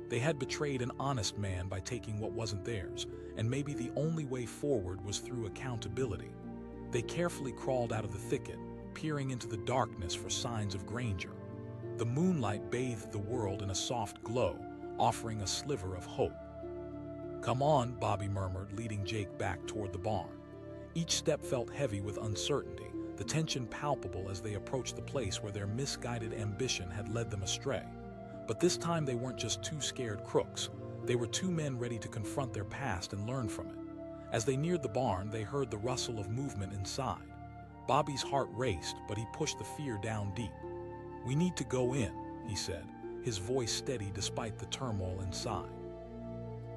They had betrayed an honest man by taking what wasn't theirs, and maybe the only way forward was through accountability. They carefully crawled out of the thicket, peering into the darkness for signs of Granger. The moonlight bathed the world in a soft glow, offering a sliver of hope. "Come on," Bobby murmured, leading Jake back toward the barn. Each step felt heavy with uncertainty, the tension palpable as they approached the place where their misguided ambition had led them astray. But this time they weren't just two scared crooks. They were two men ready to confront their past and learn from it. As they neared the barn, they heard the rustle of movement inside. Bobby's heart raced, but he pushed the fear down deep. "We need to go in," he said, his voice steady despite the turmoil inside.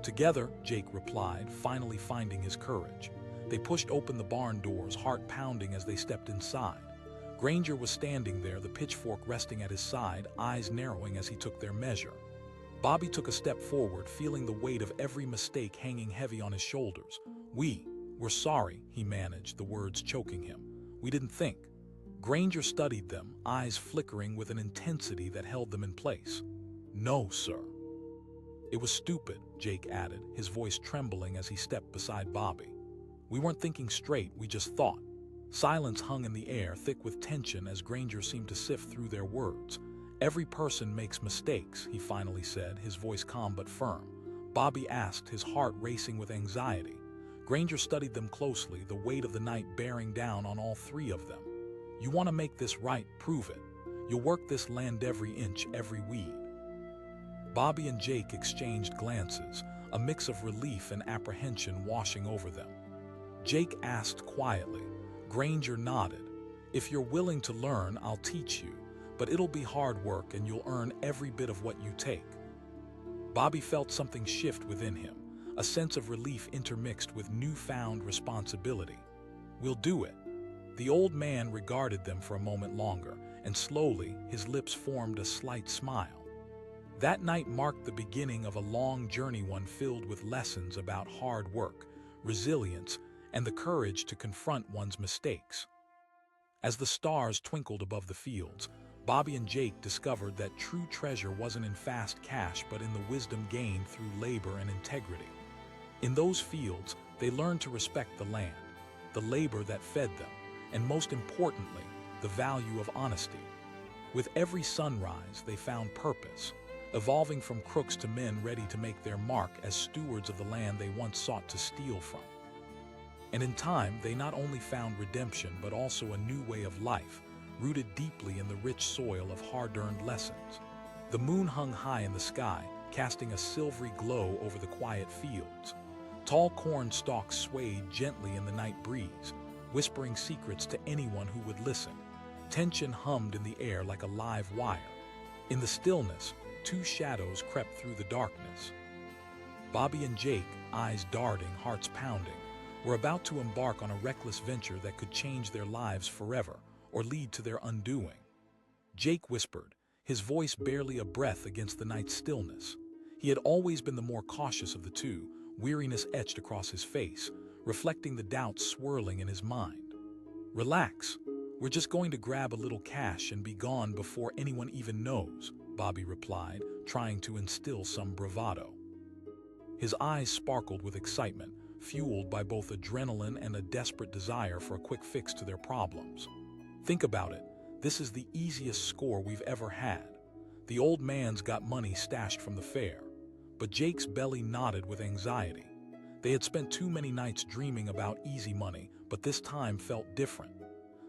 "Together," Jake replied, finally finding his courage. They pushed open the barn doors, heart pounding as they stepped inside. Granger was standing there, the pitchfork resting at his side, eyes narrowing as he took their measure. Bobby took a step forward, feeling the weight of every mistake hanging heavy on his shoulders. We're sorry," he managed, the words choking him. "We didn't think." Granger studied them, eyes flickering with an intensity that held them in place. "No, sir." "It was stupid," Jake added, his voice trembling as he stepped beside Bobby. "We weren't thinking straight, we just thought." Silence hung in the air, thick with tension, as Granger seemed to sift through their words. "Every person makes mistakes," he finally said, his voice calm but firm. Bobby asked, his heart racing with anxiety. Granger studied them closely, the weight of the night bearing down on all three of them. "You want to make this right, prove it. You'll work this land every inch, every weed." Bobby and Jake exchanged glances, a mix of relief and apprehension washing over them. Jake asked quietly. Granger nodded. "If you're willing to learn, I'll teach you, but it'll be hard work and you'll earn every bit of what you take." Bobby felt something shift within him, a sense of relief intermixed with newfound responsibility. "We'll do it." The old man regarded them for a moment longer, and slowly his lips formed a slight smile. That night marked the beginning of a long journey, one filled with lessons about hard work, resilience, and the courage to confront one's mistakes. As the stars twinkled above the fields, Bobby and Jake discovered that true treasure wasn't in fast cash but in the wisdom gained through labor and integrity. In those fields, they learned to respect the land, the labor that fed them, and most importantly, the value of honesty. With every sunrise, they found purpose, evolving from crooks to men ready to make their mark as stewards of the land they once sought to steal from. And in time, they not only found redemption but also a new way of life, rooted deeply in the rich soil of hard-earned lessons. The moon hung high in the sky, casting a silvery glow over the quiet fields. Tall corn stalks swayed gently in the night breeze, whispering secrets to anyone who would listen. Tension hummed in the air like a live wire. In the stillness, two shadows crept through the darkness. Bobby and Jake, eyes darting, hearts pounding, were about to embark on a reckless venture that could change their lives forever or lead to their undoing. Jake whispered, his voice barely a breath against the night's stillness. He had always been the more cautious of the two, weariness etched across his face, reflecting the doubts swirling in his mind. "Relax. We're just going to grab a little cash and be gone before anyone even knows," Bobby replied, trying to instill some bravado. His eyes sparkled with excitement, fueled by both adrenaline and a desperate desire for a quick fix to their problems. "Think about it. This is the easiest score we've ever had. The old man's got money stashed from the fair." But Jake's belly knotted with anxiety. They had spent too many nights dreaming about easy money, but this time felt different.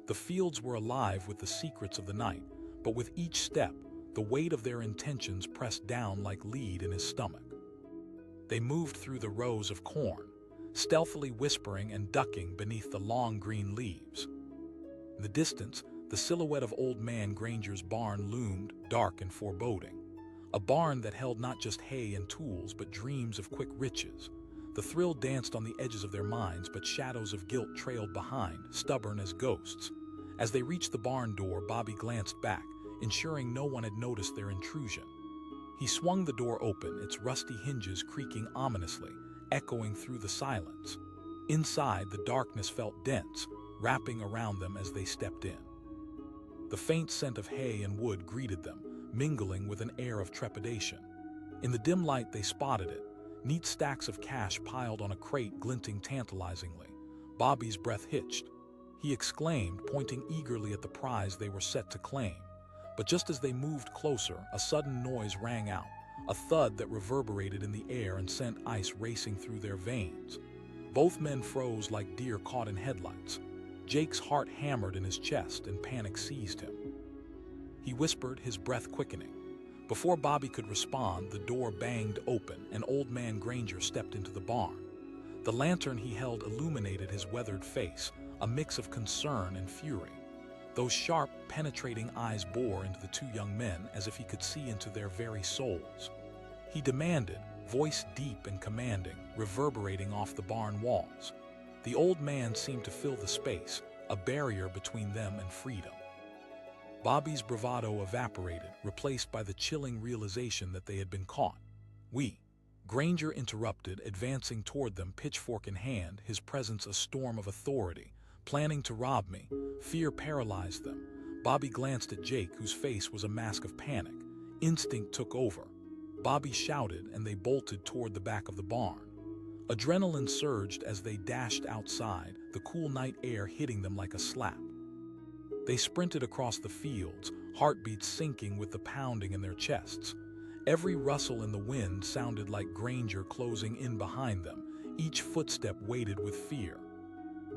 The fields were alive with the secrets of the night, but with each step, the weight of their intentions pressed down like lead in his stomach. They moved through the rows of corn, stealthily whispering and ducking beneath the long green leaves. In the distance, the silhouette of Old Man Granger's barn loomed, dark and foreboding. A barn that held not just hay and tools, but dreams of quick riches. The thrill danced on the edges of their minds, but shadows of guilt trailed behind, stubborn as ghosts. As they reached the barn door, Bobby glanced back, ensuring no one had noticed their intrusion. He swung the door open, its rusty hinges creaking ominously, echoing through the silence. Inside, the darkness felt dense, wrapping around them as they stepped in. The faint scent of hay and wood greeted them, mingling with an air of trepidation. In the dim light, they spotted it, neat stacks of cash piled on a crate glinting tantalizingly. Bobby's breath hitched. He exclaimed, pointing eagerly at the prize they were set to claim. But just as they moved closer, a sudden noise rang out, a thud that reverberated in the air and sent ice racing through their veins. Both men froze like deer caught in headlights. Jake's heart hammered in his chest and panic seized him. He whispered, his breath quickening. Before Bobby could respond, the door banged open and Old Man Granger stepped into the barn. The lantern he held illuminated his weathered face, a mix of concern and fury. Those sharp, penetrating eyes bored into the two young men as if he could see into their very souls. He demanded, voice deep and commanding, reverberating off the barn walls. The old man seemed to fill the space, a barrier between them and freedom. Bobby's bravado evaporated, replaced by the chilling realization that they had been caught. Granger interrupted, advancing toward them, pitchfork in hand, his presence a storm of authority. "Planning to rob me." Fear paralyzed them. Bobby glanced at Jake, whose face was a mask of panic. Instinct took over. Bobby shouted, and they bolted toward the back of the barn. Adrenaline surged as they dashed outside, the cool night air hitting them like a slap. They sprinted across the fields, heartbeats syncing with the pounding in their chests. Every rustle in the wind sounded like Granger closing in behind them, each footstep weighted with fear.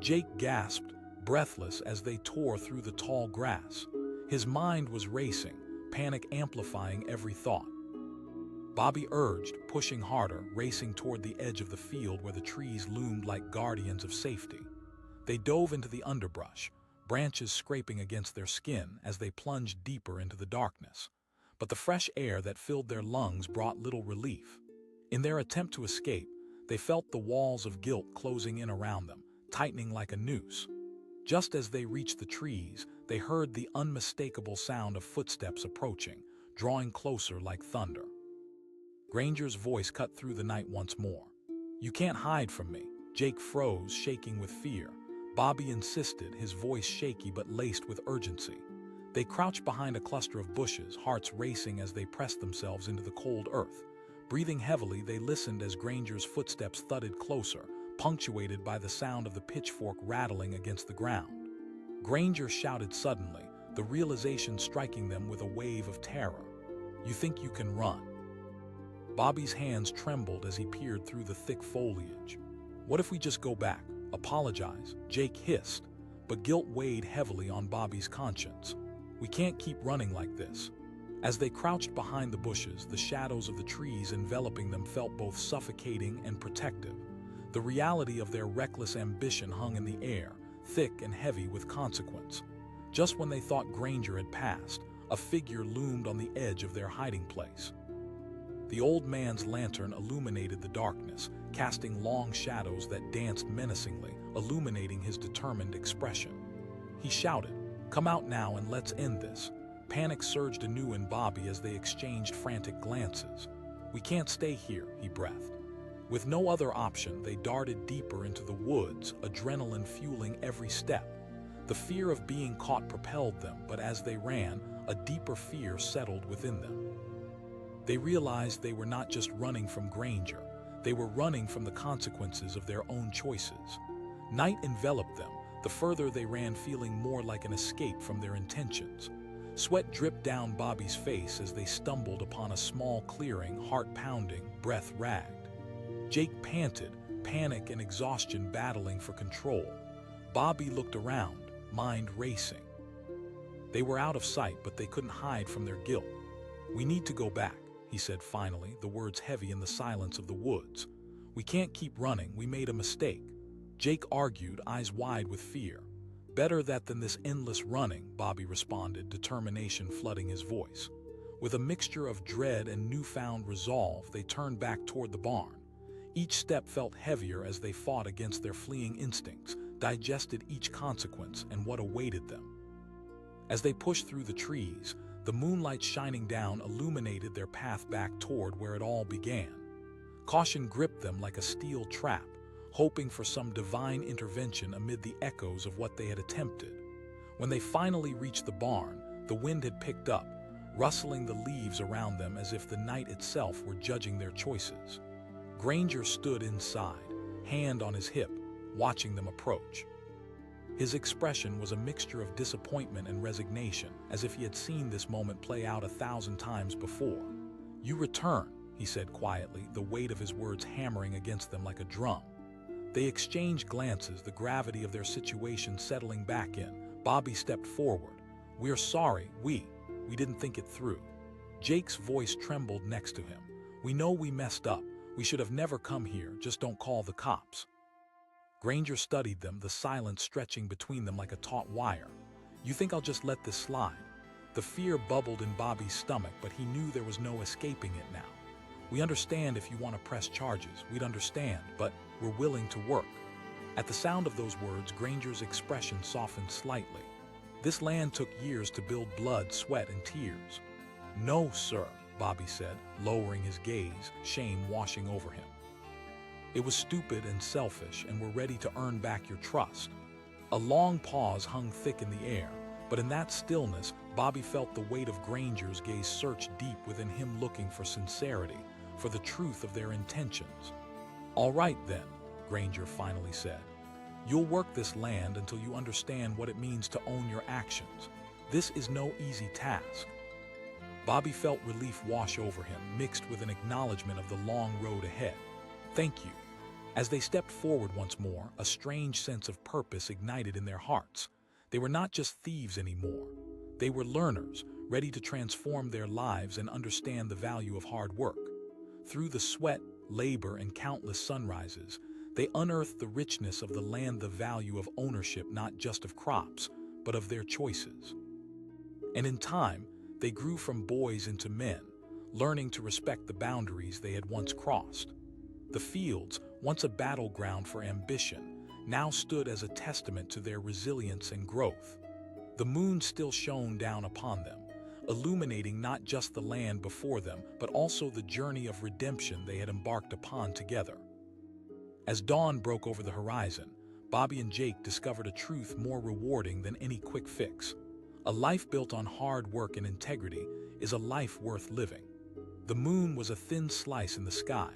Jake gasped, breathless as they tore through the tall grass. His mind was racing, panic amplifying every thought. Bobby urged, pushing harder, racing toward the edge of the field where the trees loomed like guardians of safety. They dove into the underbrush, branches scraping against their skin as they plunged deeper into the darkness. But the fresh air that filled their lungs brought little relief. In their attempt to escape, they felt the walls of guilt closing in around them, tightening like a noose. Just as they reached the trees, they heard the unmistakable sound of footsteps approaching, drawing closer like thunder. Granger's voice cut through the night once more. "You can't hide from me." Jake froze, shaking with fear. Bobby insisted, his voice shaky but laced with urgency. They crouched behind a cluster of bushes, hearts racing as they pressed themselves into the cold earth. Breathing heavily, they listened as Granger's footsteps thudded closer, punctuated by the sound of the pitchfork rattling against the ground. Granger shouted suddenly, the realization striking them with a wave of terror. "You think you can run?" Bobby's hands trembled as he peered through the thick foliage. "What if we just go back, apologize?" Jake hissed, but guilt weighed heavily on Bobby's conscience. "We can't keep running like this." As they crouched behind the bushes, the shadows of the trees enveloping them felt both suffocating and protective. The reality of their reckless ambition hung in the air, thick and heavy with consequence. Just when they thought Granger had passed, a figure loomed on the edge of their hiding place. The old man's lantern illuminated the darkness, casting long shadows that danced menacingly, illuminating his determined expression. He shouted, "Come out now and let's end this." Panic surged anew in Bobby as they exchanged frantic glances. "We can't stay here," he breathed. With no other option, they darted deeper into the woods, adrenaline fueling every step. The fear of being caught propelled them, but as they ran, a deeper fear settled within them. They realized they were not just running from Granger, they were running from the consequences of their own choices. Night enveloped them, the further they ran feeling more like an escape from their intentions. Sweat dripped down Bobby's face as they stumbled upon a small clearing, heart pounding, breath ragged. Jake panted, panic and exhaustion battling for control. Bobby looked around, mind racing. They were out of sight, but they couldn't hide from their guilt. "We need to go back," he said finally, the words heavy in the silence of the woods. "We can't keep running, we made a mistake." Jake argued, eyes wide with fear. "Better that than this endless running," Bobby responded, determination flooding his voice. With a mixture of dread and newfound resolve, they turned back toward the barn. Each step felt heavier as they fought against their fleeing instincts, digested each consequence and what awaited them. As they pushed through the trees, the moonlight shining down illuminated their path back toward where it all began. Caution gripped them like a steel trap, hoping for some divine intervention amid the echoes of what they had attempted. When they finally reached the barn, the wind had picked up, rustling the leaves around them as if the night itself were judging their choices. Granger stood inside, hand on his hip, watching them approach. His expression was a mixture of disappointment and resignation, as if he had seen this moment play out 1,000 times before. "You return," he said quietly, the weight of his words hammering against them like a drum. They exchanged glances, the gravity of their situation settling back in. Bobby stepped forward. "We're sorry, we didn't think it through." Jake's voice trembled next to him. "We know we messed up. We should have never come here, just don't call the cops." Granger studied them, the silence stretching between them like a taut wire. "You think I'll just let this slide?" The fear bubbled in Bobby's stomach, but he knew there was no escaping it now. "We understand if you want to press charges, we'd understand, but we're willing to work." At the sound of those words, Granger's expression softened slightly. "This land took years to build, blood, sweat, and tears." "No, sir," Bobby said, lowering his gaze, shame washing over him. "It was stupid and selfish, and we're ready to earn back your trust." A long pause hung thick in the air, but in that stillness, Bobby felt the weight of Granger's gaze search deep within him, looking for sincerity, for the truth of their intentions. "All right then," Granger finally said. "You'll work this land until you understand what it means to own your actions. This is no easy task." Bobby felt relief wash over him, mixed with an acknowledgement of the long road ahead. "Thank you." As they stepped forward once more, a strange sense of purpose ignited in their hearts. They were not just thieves anymore. They were learners, ready to transform their lives and understand the value of hard work. Through the sweat, labor, and countless sunrises, they unearthed the richness of the land, the value of ownership not just of crops, but of their choices. And in time, they grew from boys into men, learning to respect the boundaries they had once crossed. The fields, once a battleground for ambition, now stood as a testament to their resilience and growth. The moon still shone down upon them, illuminating not just the land before them, but also the journey of redemption they had embarked upon together. As dawn broke over the horizon, Bobby and Jake discovered a truth more rewarding than any quick fix. A life built on hard work and integrity is a life worth living. The moon was a thin slice in the sky,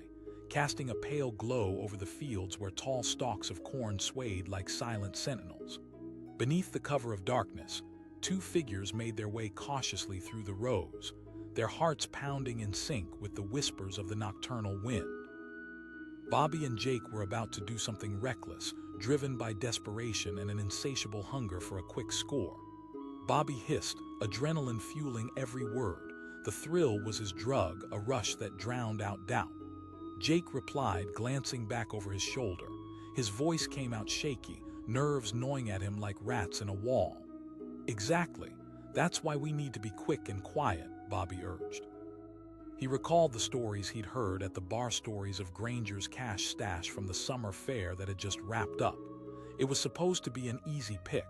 casting a pale glow over the fields where tall stalks of corn swayed like silent sentinels. Beneath the cover of darkness, two figures made their way cautiously through the rows, their hearts pounding in sync with the whispers of the nocturnal wind. Bobby and Jake were about to do something reckless, driven by desperation and an insatiable hunger for a quick score. Bobby hissed, adrenaline fueling every word. The thrill was his drug, a rush that drowned out doubt. Jake replied, glancing back over his shoulder. His voice came out shaky, nerves gnawing at him like rats in a wall. "Exactly. That's why we need to be quick and quiet," Bobby urged. He recalled the stories he'd heard at the bar, stories of Granger's cash stash from the summer fair that had just wrapped up. It was supposed to be an easy pick.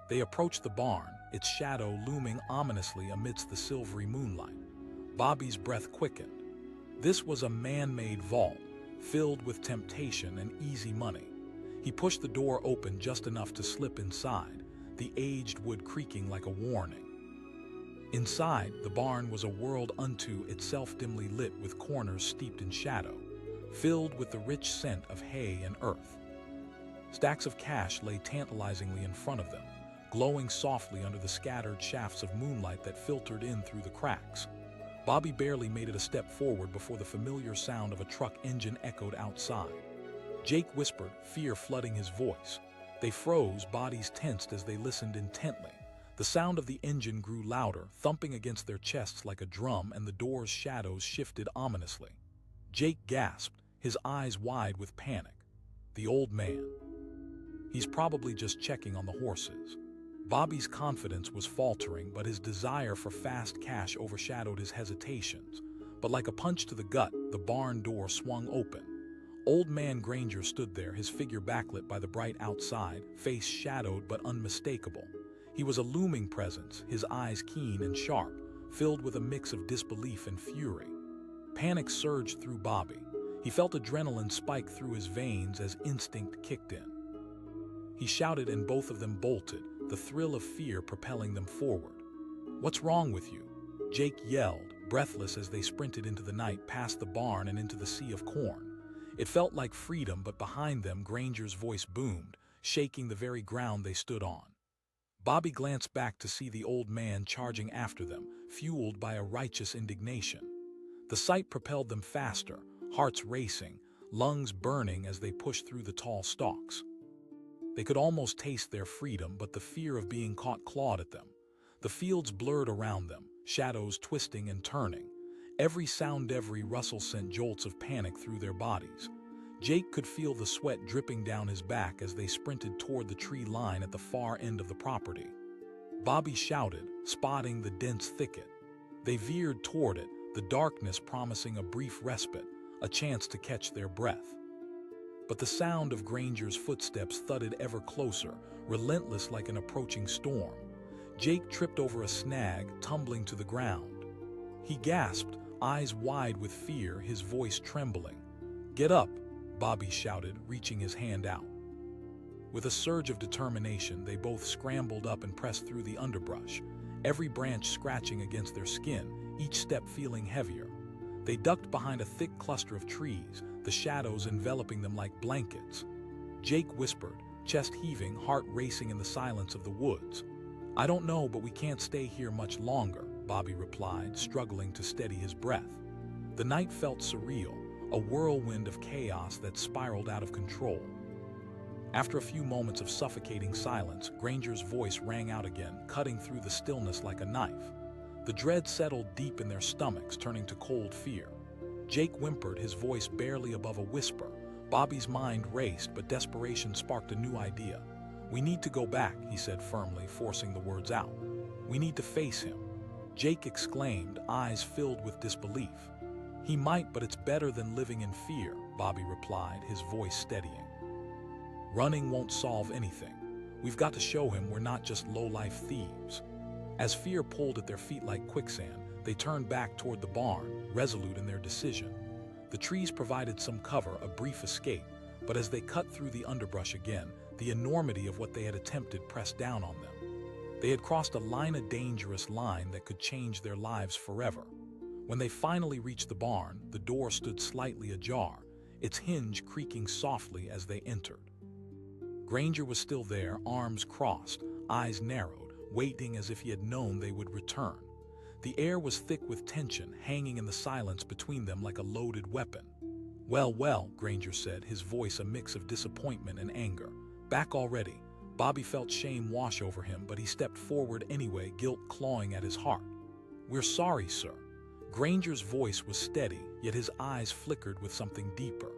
They approached the barn, its shadow looming ominously amidst the silvery moonlight. Bobby's breath quickened. This was a man-made vault, filled with temptation and easy money. He pushed the door open just enough to slip inside, the aged wood creaking like a warning. Inside, the barn was a world unto itself, dimly lit with corners steeped in shadow, filled with the rich scent of hay and earth. Stacks of cash lay tantalizingly in front of them, glowing softly under the scattered shafts of moonlight that filtered in through the cracks. Bobby barely made it a step forward before the familiar sound of a truck engine echoed outside. Jake whispered, fear flooding his voice. They froze, bodies tensed as they listened intently. The sound of the engine grew louder, thumping against their chests like a drum, and the door's shadows shifted ominously. Jake gasped, his eyes wide with panic. The old man. He's probably just checking on the horses. Bobby's confidence was faltering, but his desire for fast cash overshadowed his hesitations. But like a punch to the gut, the barn door swung open. Old man Granger stood there, his figure backlit by the bright outside, face shadowed but unmistakable. He was a looming presence, his eyes keen and sharp, filled with a mix of disbelief and fury. Panic surged through Bobby. He felt adrenaline spike through his veins as instinct kicked in. He shouted and both of them bolted, the thrill of fear propelling them forward. "What's wrong with you?" Jake yelled, breathless as they sprinted into the night, past the barn and into the sea of corn. It felt like freedom, but behind them Granger's voice boomed, shaking the very ground they stood on. Bobby glanced back to see the old man charging after them, fueled by a righteous indignation. The sight propelled them faster, hearts racing, lungs burning as they pushed through the tall stalks. They could almost taste their freedom, but the fear of being caught clawed at them. The fields blurred around them, shadows twisting and turning. Every sound, every rustle sent jolts of panic through their bodies. Jake could feel the sweat dripping down his back as they sprinted toward the tree line at the far end of the property. Bobby shouted, spotting the dense thicket. They veered toward it, the darkness promising a brief respite, a chance to catch their breath. But the sound of Granger's footsteps thudded ever closer, relentless like an approaching storm. Jake tripped over a snag, tumbling to the ground. He gasped, eyes wide with fear, his voice trembling. "Get up!" Bobby shouted, reaching his hand out. With a surge of determination, they both scrambled up and pressed through the underbrush, every branch scratching against their skin, each step feeling heavier. They ducked behind a thick cluster of trees, the shadows enveloping them like blankets. Jake whispered, chest heaving, heart racing in the silence of the woods. "I don't know, but we can't stay here much longer," Bobby replied, struggling to steady his breath. The night felt surreal, a whirlwind of chaos that spiraled out of control. After a few moments of suffocating silence, Granger's voice rang out again, cutting through the stillness like a knife. The dread settled deep in their stomachs, turning to cold fear. Jake whimpered, his voice barely above a whisper. Bobby's mind raced, but desperation sparked a new idea. "We need to go back," he said firmly, forcing the words out. "We need to face him." Jake exclaimed, eyes filled with disbelief. "He might, but it's better than living in fear," Bobby replied, his voice steadying. "Running won't solve anything. We've got to show him we're not just low-life thieves." As fear pulled at their feet like quicksand, they turned back toward the barn, resolute in their decision. The trees provided some cover, a brief escape, but as they cut through the underbrush again, the enormity of what they had attempted pressed down on them. They had crossed a dangerous line that could change their lives forever. When they finally reached the barn, the door stood slightly ajar, its hinge creaking softly as they entered. Granger was still there, arms crossed, eyes narrowed, waiting as if he had known they would return. The air was thick with tension, hanging in the silence between them like a loaded weapon. "Well, well," Granger said, his voice a mix of disappointment and anger. "Back already." Bobby felt shame wash over him, but he stepped forward anyway, guilt clawing at his heart. "We're sorry, sir." Granger's voice was steady, yet his eyes flickered with something deeper.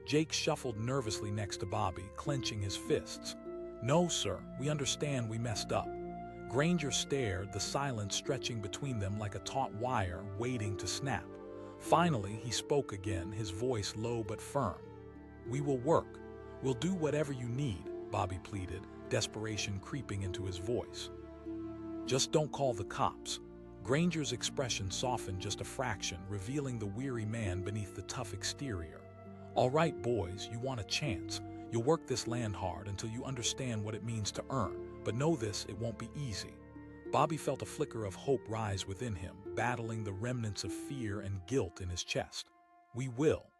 Jake shuffled nervously next to Bobby, clenching his fists. "No, sir, we understand we messed up." Granger stared, the silence stretching between them like a taut wire waiting to snap. Finally, he spoke again, his voice low but firm. "We will work. We'll do whatever you need," Bobby pleaded, desperation creeping into his voice. "Just don't call the cops." Granger's expression softened just a fraction, revealing the weary man beneath the tough exterior. "All right, boys, you want a chance. You'll work this land hard until you understand what it means to earn, but know this, it won't be easy." Bobby felt a flicker of hope rise within him, battling the remnants of fear and guilt in his chest. "We will."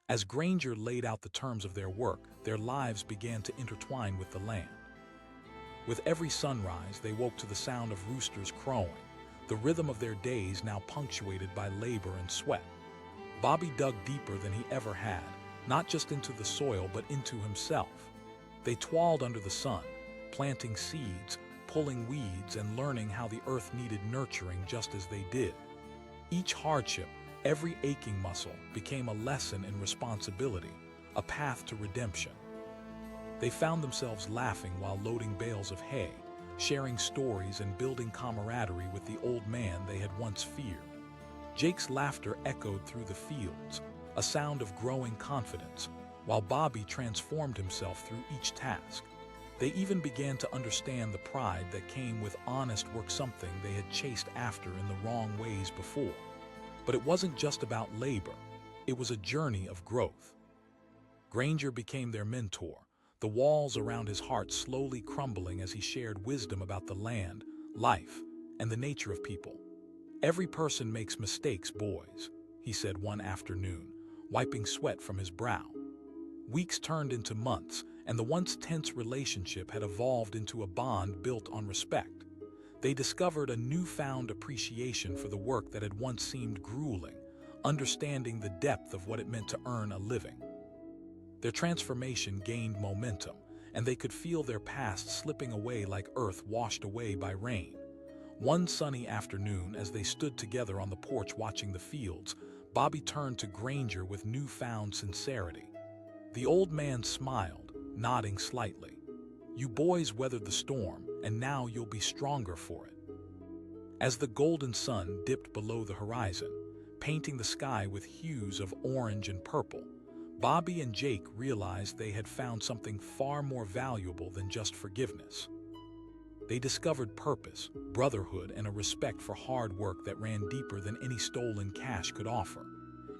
As Granger laid out the terms of their work, their lives began to intertwine with the land. With every sunrise, they woke to the sound of roosters crowing, the rhythm of their days now punctuated by labor and sweat. Bobby dug deeper than he ever had, not just into the soil but into himself. They toiled under the sun, planting seeds, pulling weeds, and learning how the earth needed nurturing just as they did. Each hardship, every aching muscle, became a lesson in responsibility, a path to redemption. They found themselves laughing while loading bales of hay, sharing stories and building camaraderie with the old man they had once feared. Jake's laughter echoed through the fields, a sound of growing confidence, while Bobby transformed himself through each task. They even began to understand the pride that came with honest work, something they had chased after in the wrong ways before. But it wasn't just about labor, it was a journey of growth. Granger became their mentor, the walls around his heart slowly crumbling as he shared wisdom about the land, life, and the nature of people. "Every person makes mistakes, boys," he said one afternoon, wiping sweat from his brow. Weeks turned into months, and the once tense relationship had evolved into a bond built on respect. They discovered a newfound appreciation for the work that had once seemed grueling, understanding the depth of what it meant to earn a living. Their transformation gained momentum, and they could feel their past slipping away like earth washed away by rain. One sunny afternoon, as they stood together on the porch watching the fields, Bobby turned to Granger with newfound sincerity. The old man smiled, nodding slightly. "You boys weathered the storm, and now you'll be stronger for it." As the golden sun dipped below the horizon, painting the sky with hues of orange and purple, Bobby and Jake realized they had found something far more valuable than just forgiveness. They discovered purpose, brotherhood, and a respect for hard work that ran deeper than any stolen cash could offer.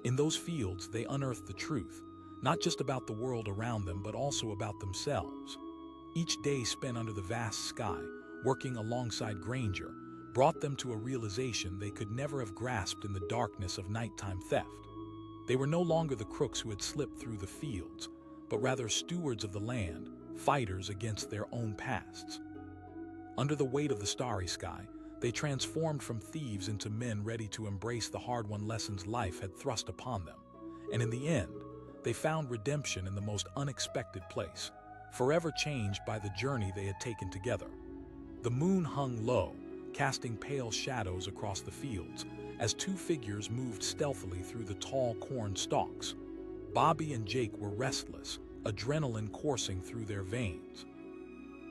In those fields, they unearthed the truth, not just about the world around them, but also about themselves. Each day spent under the vast sky, working alongside Granger, brought them to a realization they could never have grasped in the darkness of nighttime theft. They were no longer the crooks who had slipped through the fields, but rather stewards of the land, fighters against their own pasts. Under the weight of the starry sky, they transformed from thieves into men ready to embrace the hard-won lessons life had thrust upon them. And in the end, they found redemption in the most unexpected place, forever changed by the journey they had taken together. The moon hung low, casting pale shadows across the fields, as two figures moved stealthily through the tall corn stalks. Bobby and Jake were restless, adrenaline coursing through their veins.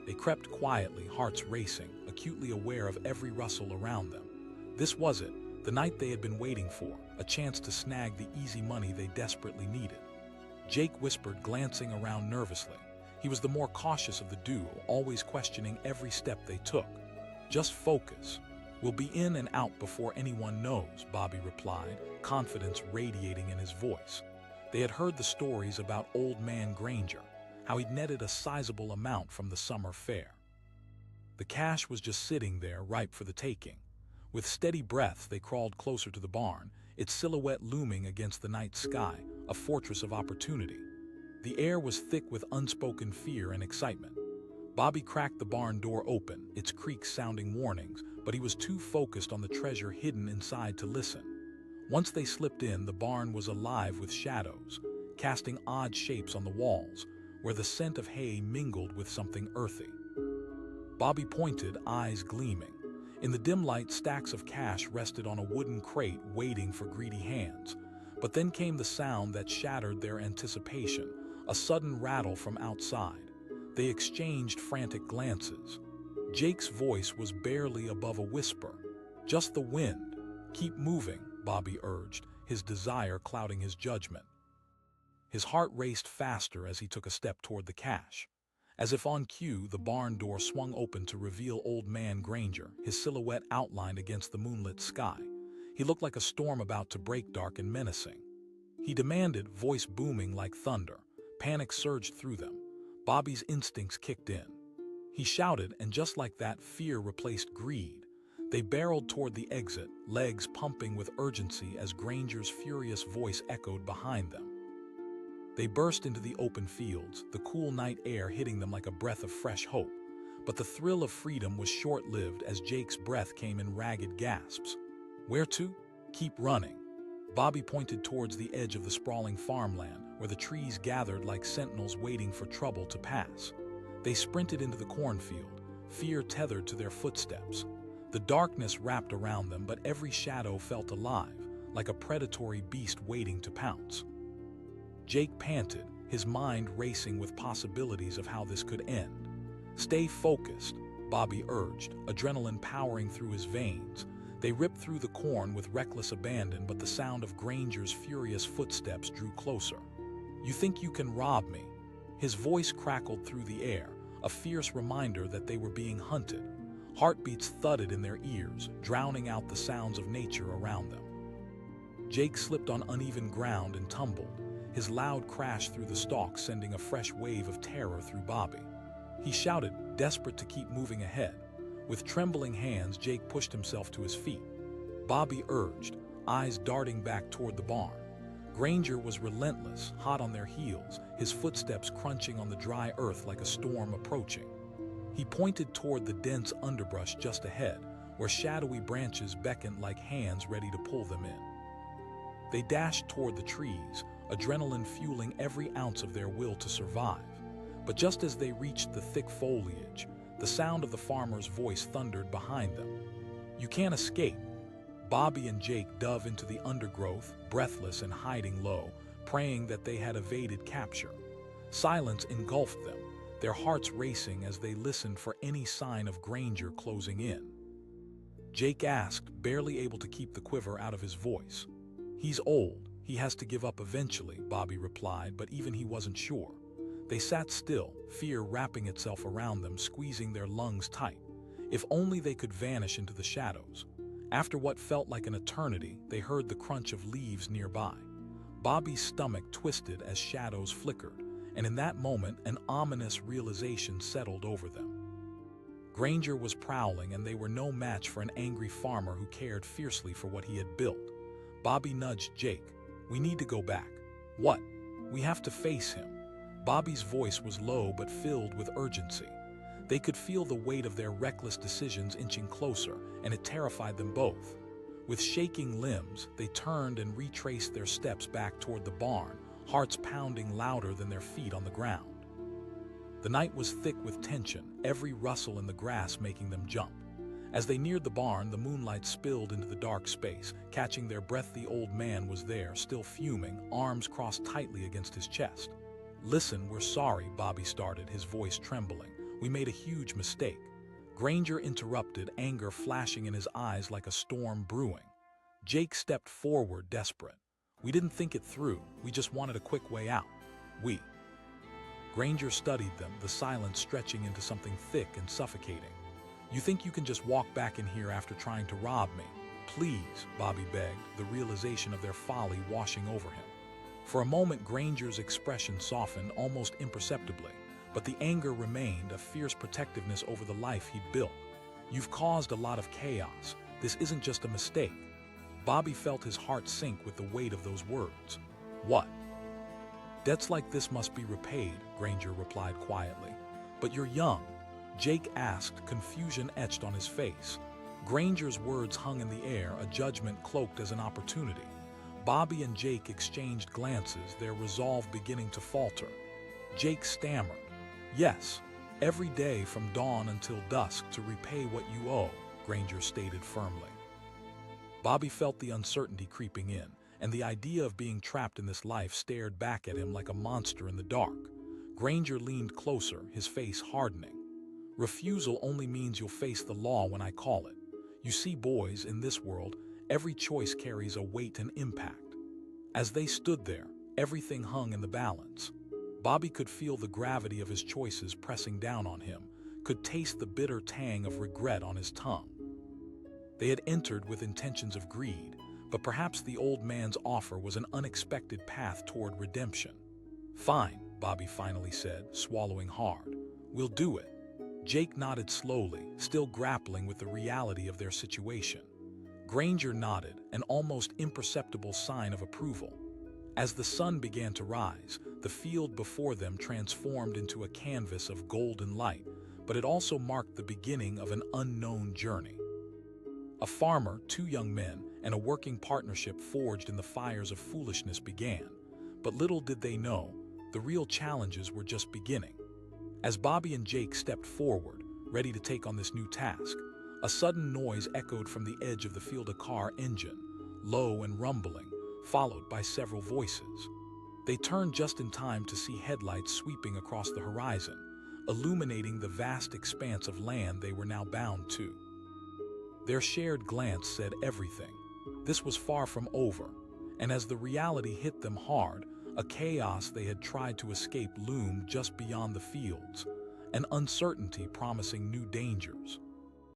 They crept quietly, hearts racing, acutely aware of every rustle around them. This was it, the night they had been waiting for, a chance to snag the easy money they desperately needed. Jake whispered, glancing around nervously. He was the more cautious of the duo, always questioning every step they took. "Just focus. We'll be in and out before anyone knows," Bobby replied, confidence radiating in his voice. They had heard the stories about Old Man Granger, how he'd netted a sizable amount from the summer fair. The cache was just sitting there, ripe for the taking. With steady breaths, they crawled closer to the barn, its silhouette looming against the night sky, a fortress of opportunity. The air was thick with unspoken fear and excitement. Bobby cracked the barn door open, its creaks sounding warnings, but he was too focused on the treasure hidden inside to listen. Once they slipped in, the barn was alive with shadows, casting odd shapes on the walls, where the scent of hay mingled with something earthy. Bobby pointed, eyes gleaming. In the dim light, stacks of cash rested on a wooden crate waiting for greedy hands. But then came the sound that shattered their anticipation, a sudden rattle from outside. They exchanged frantic glances. Jake's voice was barely above a whisper. "Just the wind. Keep moving," Bobby urged, his desire clouding his judgment. His heart raced faster as he took a step toward the cache. As if on cue, the barn door swung open to reveal Old Man Granger, his silhouette outlined against the moonlit sky. He looked like a storm about to break, dark and menacing. He demanded, voice booming like thunder. Panic surged through them. Bobby's instincts kicked in. He shouted, and just like that, fear replaced greed. They barreled toward the exit, legs pumping with urgency as Granger's furious voice echoed behind them. They burst into the open fields, the cool night air hitting them like a breath of fresh hope. But the thrill of freedom was short-lived as Jake's breath came in ragged gasps. "Where to?" "Keep running." Bobby pointed towards the edge of the sprawling farmland, where the trees gathered like sentinels waiting for trouble to pass. They sprinted into the cornfield, fear tethered to their footsteps. The darkness wrapped around them, but every shadow felt alive, like a predatory beast waiting to pounce. Jake panted, his mind racing with possibilities of how this could end. "Stay focused," Bobby urged, adrenaline powering through his veins. They ripped through the corn with reckless abandon, but the sound of Granger's furious footsteps drew closer. "You think you can rob me?" His voice crackled through the air, a fierce reminder that they were being hunted. Heartbeats thudded in their ears, drowning out the sounds of nature around them. Jake slipped on uneven ground and tumbled, his loud crash through the stalks sending a fresh wave of terror through Bobby. He shouted, desperate to keep moving ahead. With trembling hands, Jake pushed himself to his feet. Bobby urged, eyes darting back toward the barn. Granger was relentless, hot on their heels, his footsteps crunching on the dry earth like a storm approaching. He pointed toward the dense underbrush just ahead, where shadowy branches beckoned like hands ready to pull them in. They dashed toward the trees, adrenaline fueling every ounce of their will to survive. But just as they reached the thick foliage, the sound of the farmer's voice thundered behind them. "You can't escape." Bobby and Jake dove into the undergrowth, breathless and hiding low, praying that they had evaded capture. Silence engulfed them, their hearts racing as they listened for any sign of Granger closing in. Jake asked, barely able to keep the quiver out of his voice. "He's old, he has to give up eventually," Bobby replied, but even he wasn't sure. They sat still, fear wrapping itself around them, squeezing their lungs tight. If only they could vanish into the shadows. After what felt like an eternity, they heard the crunch of leaves nearby. Bobby's stomach twisted as shadows flickered, and in that moment, an ominous realization settled over them. Granger was prowling, and they were no match for an angry farmer who cared fiercely for what he had built. Bobby nudged Jake. "We need to go back." "What?" "We have to face him." Bobby's voice was low but filled with urgency. They could feel the weight of their reckless decisions inching closer, and it terrified them both. With shaking limbs, they turned and retraced their steps back toward the barn, hearts pounding louder than their feet on the ground. The night was thick with tension, every rustle in the grass making them jump. As they neared the barn, the moonlight spilled into the dark space. Catching their breath, the old man was there, still fuming, arms crossed tightly against his chest. "Listen, we're sorry," Bobby started, his voice trembling. "We made a huge mistake." Granger interrupted, anger flashing in his eyes like a storm brewing. Jake stepped forward, desperate. "We didn't think it through. We just wanted a quick way out." "We?" Granger studied them, the silence stretching into something thick and suffocating. "You think you can just walk back in here after trying to rob me?" "Please," Bobby begged, the realization of their folly washing over him. For a moment, Granger's expression softened almost imperceptibly, But the anger remained, a fierce protectiveness over the life he'd built. "You've caused a lot of chaos. This isn't just a mistake." Bobby felt his heart sink with the weight of those words. "What?" "Debts like this must be repaid," Granger replied quietly. "But you're young," Jake asked, confusion etched on his face. Granger's words hung in the air, a judgment cloaked as an opportunity. Bobby and Jake exchanged glances, their resolve beginning to falter. Jake stammered, "Yes, every day from dawn until dusk to repay what you owe," Granger stated firmly. Bobby felt the uncertainty creeping in, and the idea of being trapped in this life stared back at him like a monster in the dark. Granger leaned closer, his face hardening. "Refusal only means you'll face the law when I call it. You see, boys, in this world, every choice carries a weight and impact." As they stood there, everything hung in the balance. Bobby could feel the gravity of his choices pressing down on him, could taste the bitter tang of regret on his tongue. They had entered with intentions of greed, but perhaps the old man's offer was an unexpected path toward redemption. "Fine," Bobby finally said, swallowing hard. "We'll do it." Jake nodded slowly, still grappling with the reality of their situation. Granger nodded, an almost imperceptible sign of approval. As the sun began to rise, the field before them transformed into a canvas of golden light, but it also marked the beginning of an unknown journey. A farmer, two young men, and a working partnership forged in the fires of foolishness began. But little did they know, the real challenges were just beginning. As Bobby and Jake stepped forward, ready to take on this new task, a sudden noise echoed from the edge of the field, a car engine, low and rumbling, followed by several voices. They turned just in time to see headlights sweeping across the horizon, illuminating the vast expanse of land they were now bound to. Their shared glance said everything. This was far from over, and as the reality hit them hard, a chaos they had tried to escape loomed just beyond the fields, an uncertainty promising new dangers.